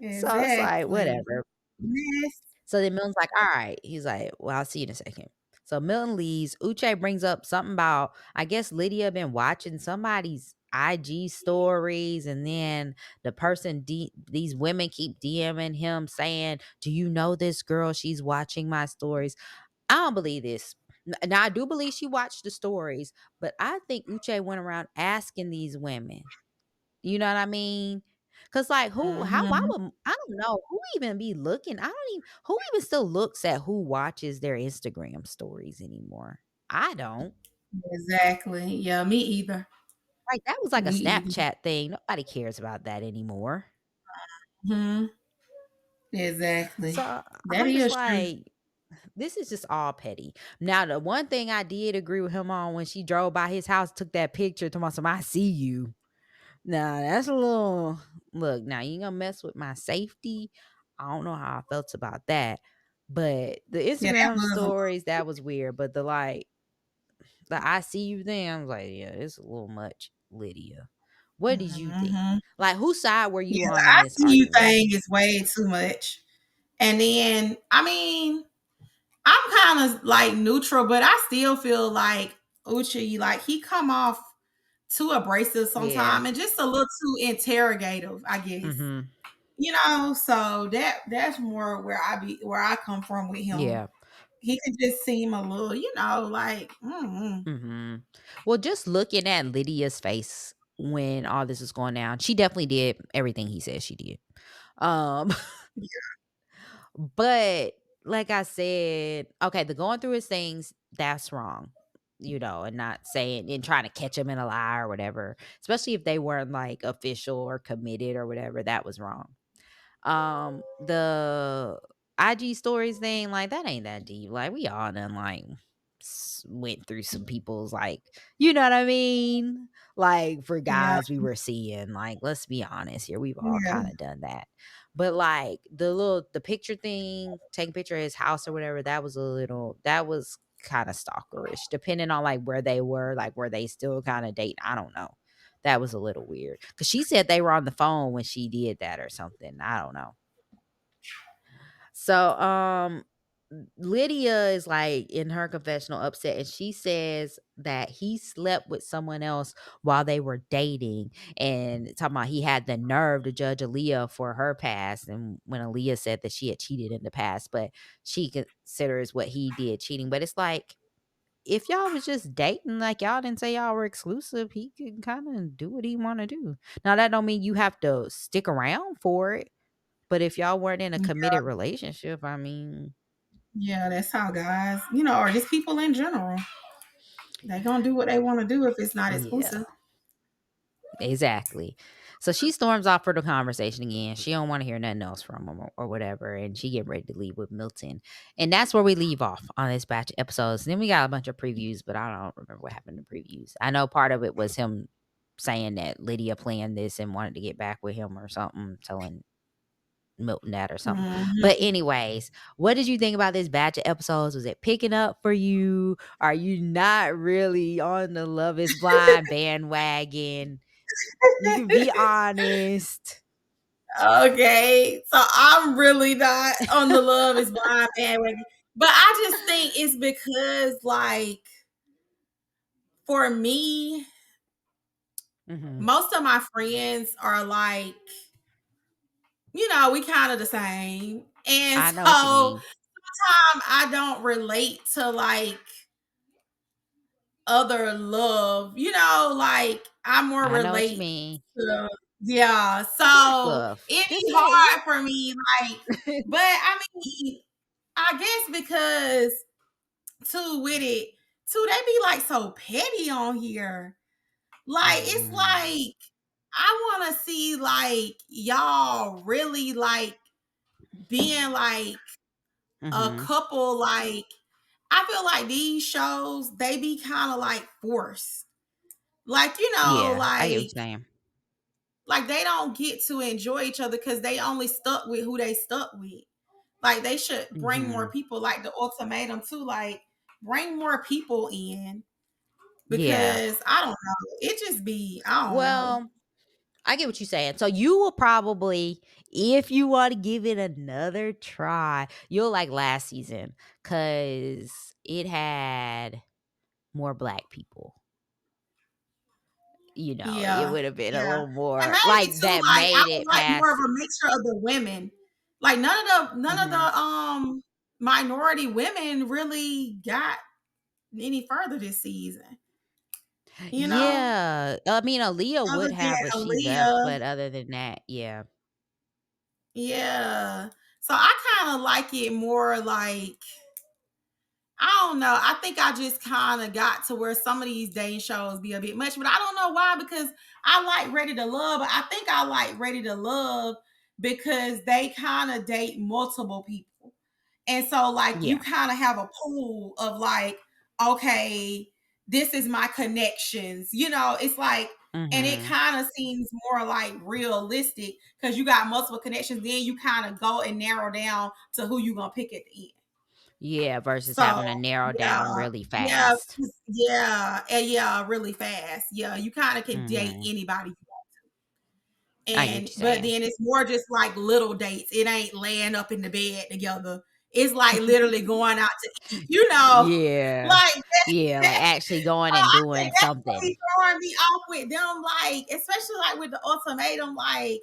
So it's like, exactly. whatever. Mess. So then Milton's like, all right. He's like, well, I'll see you in a second. So Milton leaves. Uche brings up something about, I guess Lydia been watching somebody's IG stories. And then the person, these women keep DMing him saying, do you know this girl? She's watching my stories. I don't believe this. Now, I do believe she watched the stories, but I think Uche went around asking these women. You know what I mean? Cause like why Mhm. would I don't know who even be looking. I don't even who even still looks at who watches their Instagram stories anymore. I don't. Exactly. Yeah, me either. Like that was like a Me either. Snapchat thing. Nobody cares about that anymore. Mhm. Exactly. So That I'm just is true. like, This is just all petty. Now, the one thing I did agree with him on when she drove by his house, took that picture, told me, I see you. Now, that's a little, look, now you gonna mess with my safety. I don't know how I felt about that. But the Yeah, that Instagram was a stories, that was weird. But the I see you thing, I was like, yeah, it's a little much, Lydia. What did you think? mhm. Like, whose side were Yeah, you on the in I this see you argument? thing is way too much. And then, I mean, I'm kind of like neutral, but I still feel like Uchi, like he come off too abrasive Yeah. sometimes and just a little too interrogative, I guess. Mm-hmm. So that's more where I come from with him. Yeah. He could just seem a little, like Mm-hmm. Well, just looking at Lydia's face when all this was going down, she definitely did everything he said she did. Um, but like I said, okay, the going through his things, that's wrong. And not saying and trying to catch him in a lie or whatever, especially if they weren't like official or committed or whatever, that was wrong. The IG stories thing, like, that ain't that deep. Like, we all done, like, went through some people's, like, you know what I mean? Like, for yeah, guys we were seeing, like, let's be honest here, we've all yeah, kind of done that. But like the picture thing, taking a picture of his house or whatever, that was kind of stalkerish, depending on like where they were, like were they still kind of dating? I don't know. That was a little weird because she said they were on the phone when she did that or something. I don't know. So, Lydia is like in her confessional upset, and she says that he slept with someone else while they were dating, and talking about he had the nerve to judge Aaliyah for her past, and when Aaliyah said that she had cheated in the past, but she considers what he did cheating. But it's like, if y'all was just dating, like y'all didn't say y'all were exclusive, he can kind of do what he want to do. Now that don't mean you have to stick around for it, but if y'all weren't in a yeah, committed relationship, I mean, yeah. That's how guys, or just people in general, they gonna do what they want to do if it's not yeah, exclusive. exactly. So she storms off for the conversation again. She don't want to hear nothing else from him or whatever, and she get ready to leave with Milton. And that's where we leave off on this batch of episodes. Then we got a bunch of previews, but I don't remember what happened in previews. I know part of it was him saying that Lydia planned this and wanted to get back with him or something, telling Milton that or something. But Mhm. anyways, what did you think about this batch of episodes? Was it picking up for you? Are you not really on the Love is Blind bandwagon? You can be honest. Okay, so I'm really not on the Love Is Blind bandwagon, but I just think it's because, like, for me, Mhm. most of my friends are like, we kind of the same, and I so know what you mean. I don't relate to like other love, like I more I know what you relate mean. to, yeah. Black So love. it'd Just be say hard for me, like, but I mean, I guess because too with it, too, they be like so petty on here. Like, it's mm, like I want to see like y'all really like being like a mhm. couple. Like, I feel like these shows, they be kind of like forced. Like, Yeah, I get what you're saying. like they don't get to enjoy each other because they only stuck with who they stuck with. Like, they should bring more Mhm. people, like the ultimatum too. Like, bring more people in, Yeah. because I don't know. It just be, I don't know. Well, I get what you're saying. So you will probably, if you want to give it another try, you'll like last season because it had more black people. It Yeah, would have been a yeah. little And more maybe like too, that like I made would it like more of past. a mixture of the women. Like none of Mhm. the minority women really got any further this season. You know, Yeah. I mean, Aaliyah other would than have, but she left. Aaliyah. But other than that, yeah. Yeah. So I kind of like it more like, I don't know. I think I just kind of got to where some of these dating shows be a bit much, but I don't know why, because I like Ready to Love. But I think I like Ready to Love because they kind of date multiple people. And so like you Yeah. kind of have a pool of like, okay, this is my connections. It's like, and it Mhm. kind of seems more like realistic because you got multiple connections. Then you kind of go and narrow down to who you gonna pick at the end. Yeah, versus So having to narrow down yeah, really yeah, fast. yeah, and yeah, really fast. Yeah, you kind of can date Mhm. anybody you want. I get And what you're but saying. then it's more just like little dates. It ain't laying up in the bed together. It's like literally going out to eat, Yeah. like Yeah, like that. actually going So and I think doing that's what something. be throwing me off with them, like, especially like with the ultimatum, like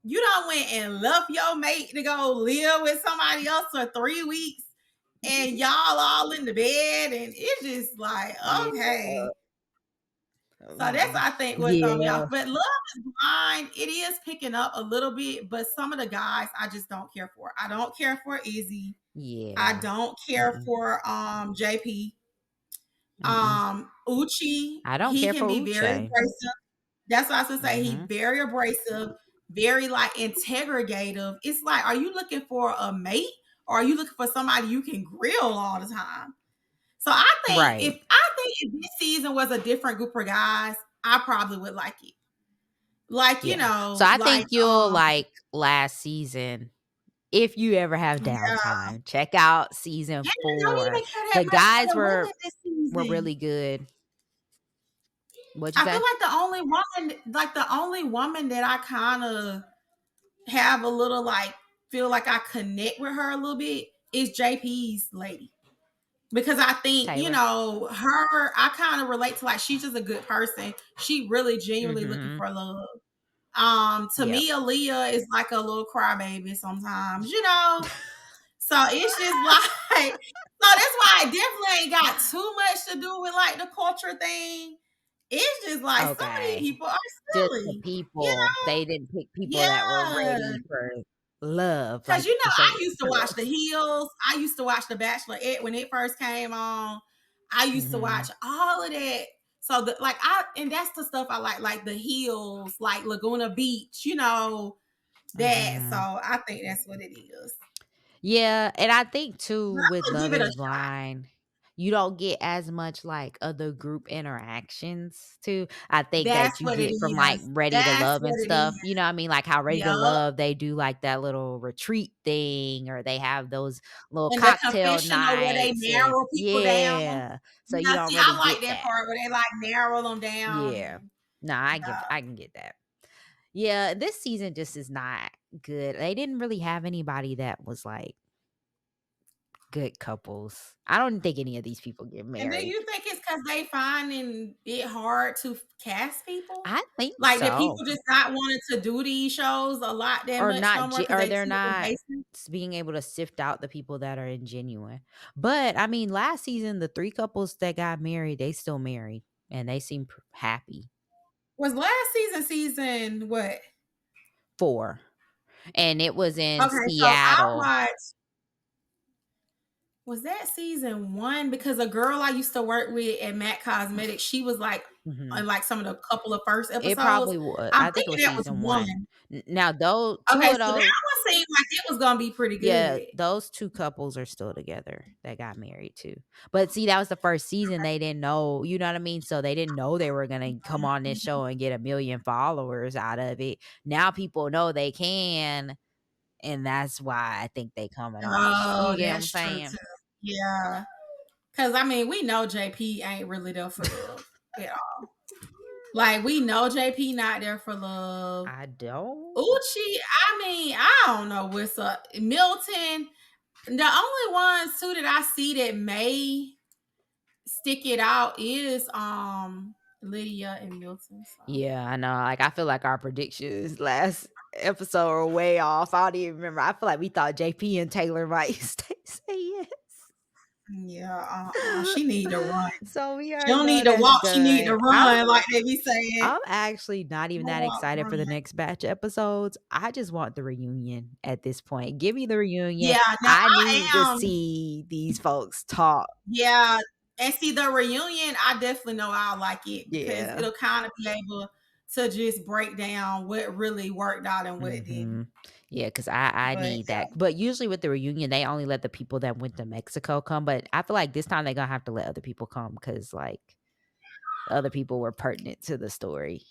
you don't went and left your mate to go live with somebody else for 3 weeks and y'all all in the bed, and it's just like, Yeah. okay. So that's what I think would throw me Yeah. off. But Love is Blind, it is picking up a little bit, but some of the guys I just don't care for. I don't care for Izzy. I Yeah. don't care Mm-mm. for JP. Mm-mm. Uchi, I don't he care can for be very Uche. abrasive. That's what I was gonna say. He Mhm. very abrasive, very like integrative. It's like, are you looking for a mate or are you looking for somebody you can grill all the time? So Right. I think if this season was a different group of guys, I probably would like it. Like, Yeah. So I like think you'll like last season if you ever have yeah. downtime. Check out season And I don't 4. even care that The much for guys the were women this were season. really good. What'd you I feel say? like the only woman that I kind of have a little like feel like I connect with her a little bit is JP's lady. Because I think, Taylor. her, I kind of relate to, like, she's just a good person. She really genuinely looking Mhm. for love. To Yep. me, Aaliyah is like a little crybaby sometimes, So it's just like, so that's why it definitely ain't got too much to do with like the culture thing. It's just like some of these Okay. people are Just the silly, you people. know? They didn't pick people that were Yeah. ready for love, Cause like to show I it used to to watch them. The Hills. I used to watch The Bachelorette when it first came on. I used to watch Mhm. all of that. So and that's the stuff I like The Hills, like Laguna Beach, that. So Mhm. I think that's what it is. Yeah, and I think But too with I'm gonna Love give it a Is shot. Blind, you don't get as much like other group interactions too. I think That's that you what it get from like is. Ready to That's Love and what it is. stuff. You know what I mean? Like how Ready to Yup. Love, they do like that little retreat thing or they have those little And the cocktail confessional where they nights and narrow people down. yeah. So you Yeah, don't see, really I get like that that. part where they like narrow them down Yeah. and No, yeah. I can get that. Yeah, this season just is not good. They didn't really have anybody that was like good couples. I don't think any of these people get And do married. you think it's because they finding it hard to cast people? I think Like, that so. people just not wanting to do these shows a lot that much no more because Or they they're too not invasive? being able to sift out the people that are ingenuine. But I mean, last season, the 3 couples that got married, they still married and they seem happy. Was last season what? 4. And it was in Okay, so I Seattle. watched was that season 1? Because a girl I used to work with at MAC Cosmetics, she was, like, Mhm. on, like, some of the couple of first It episodes. probably would. I'm I think it thinking was that was season 1. 1. Now, though, 2 Okay, of so that those one seemed like it was gonna be pretty yeah, good. those 2 couples are still together that got married too. But see, that was the first season they didn't know, you know what I mean? So they didn't know they were gonna come on this show and get 1,000,000 followers out of it. Now people know they can, and that's why I think they coming on the Oh, you get what I'm that's true saying? too. Yeah. 'Cause I mean, we know JP ain't really there for love at all. Like, we know JP not there for love. I don't Uchi, I mean, I don't know what's up. Milton, the only ones too that I see that may stick it out is Lydia and Milton. So yeah, I know, like, I feel like our predictions last episode were way off. I don't even remember. I feel like we thought JP and Taylor might say yes. yeah, she need to run. So we She already don't know need to that's walk, she need to done. run, like they be saying. I'm actually not even Don't that walk, excited run. for the next batch of episodes. I just want the reunion at this point. Give me the reunion. Yeah, now I I need to am. see these folks talk. Yeah, and see the reunion, I definitely know I'll like it because Yeah. it'll kind of be able to just break down what really worked out and what didn't. Mm-hmm. Yeah, because I But need that. But usually with the reunion, they only let the people that went to Mexico come. But I feel like this time they're gonna have to let other people come because like other people were pertinent to the story.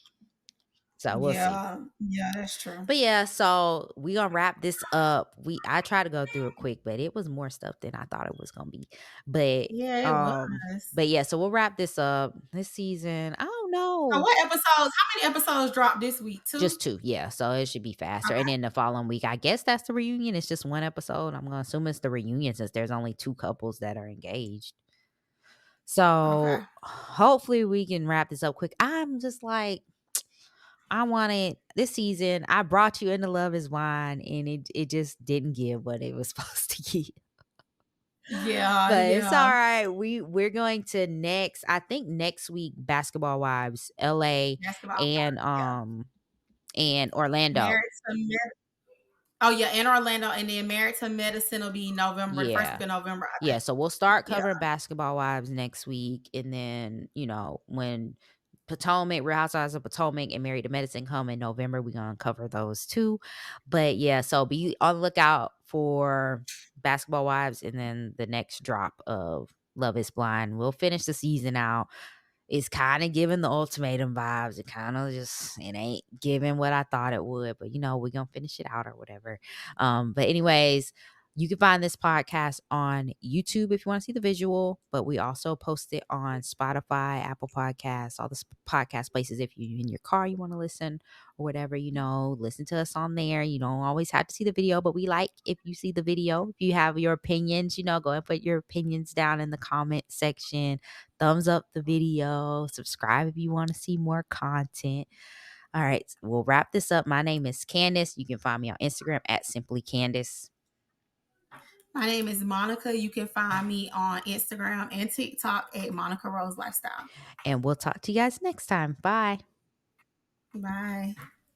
So we'll see. yeah, yeah, that's true. But yeah, so we gonna wrap this up. I try to go through it quick, but it was more stuff than I thought it was gonna be. But Yeah, it um, was. but yeah, so we'll wrap this up this season. I don't So know. what episodes? How many episodes dropped this week? Just Two. 2, yeah, so it should be faster, and Okay. then the following week, I guess that's the reunion, it's just 1 episode, I'm gonna assume it's the reunion since there's only 2 couples that are engaged. Okay. So, hopefully we can wrap this up quick. I'm just like, I wanted this season, I brought you into Love Is Wine, and it just didn't give what it was supposed to give. Yeah, But it's yeah. alright, we're going to next I think next week, Basketball Wives, LA, Basketball and, wives. Yeah. Orlando. Married to Oh yeah, in Orlando, and then Married to Medicine will be November, the first week Yeah. of November, I Yeah, think. so we'll start Yeah. covering Basketball Wives next week, and then, when Potomac, Real Housewives of Potomac and Married to Medicine come in November, we're gonna cover those too. But yeah, so be on the lookout for Basketball Wives and then the next drop of Love Is Blind. We'll finish the season out. It's kinda giving the ultimatum vibes. It ain't giving what I thought it would, but, we're gonna finish it out or whatever. But anyways, you can find this podcast on YouTube if you wanna see the visual, but we also post it on Spotify, Apple Podcasts, all the podcast places. If you in your car, you wanna listen or whatever, listen to us on there. You don't always have to see the video, but we like if you see the video. If you have your opinions, go and put your opinions down in the comment section. Thumbs up the video, subscribe if you want to see more content. All right, we'll wrap this up. My name is Candace. You can find me on Instagram at Simply Candace. My name is Monica. You can find me on Instagram and TikTok at Monica Rose Lifestyle. And we'll talk to you guys next time. Bye. Bye.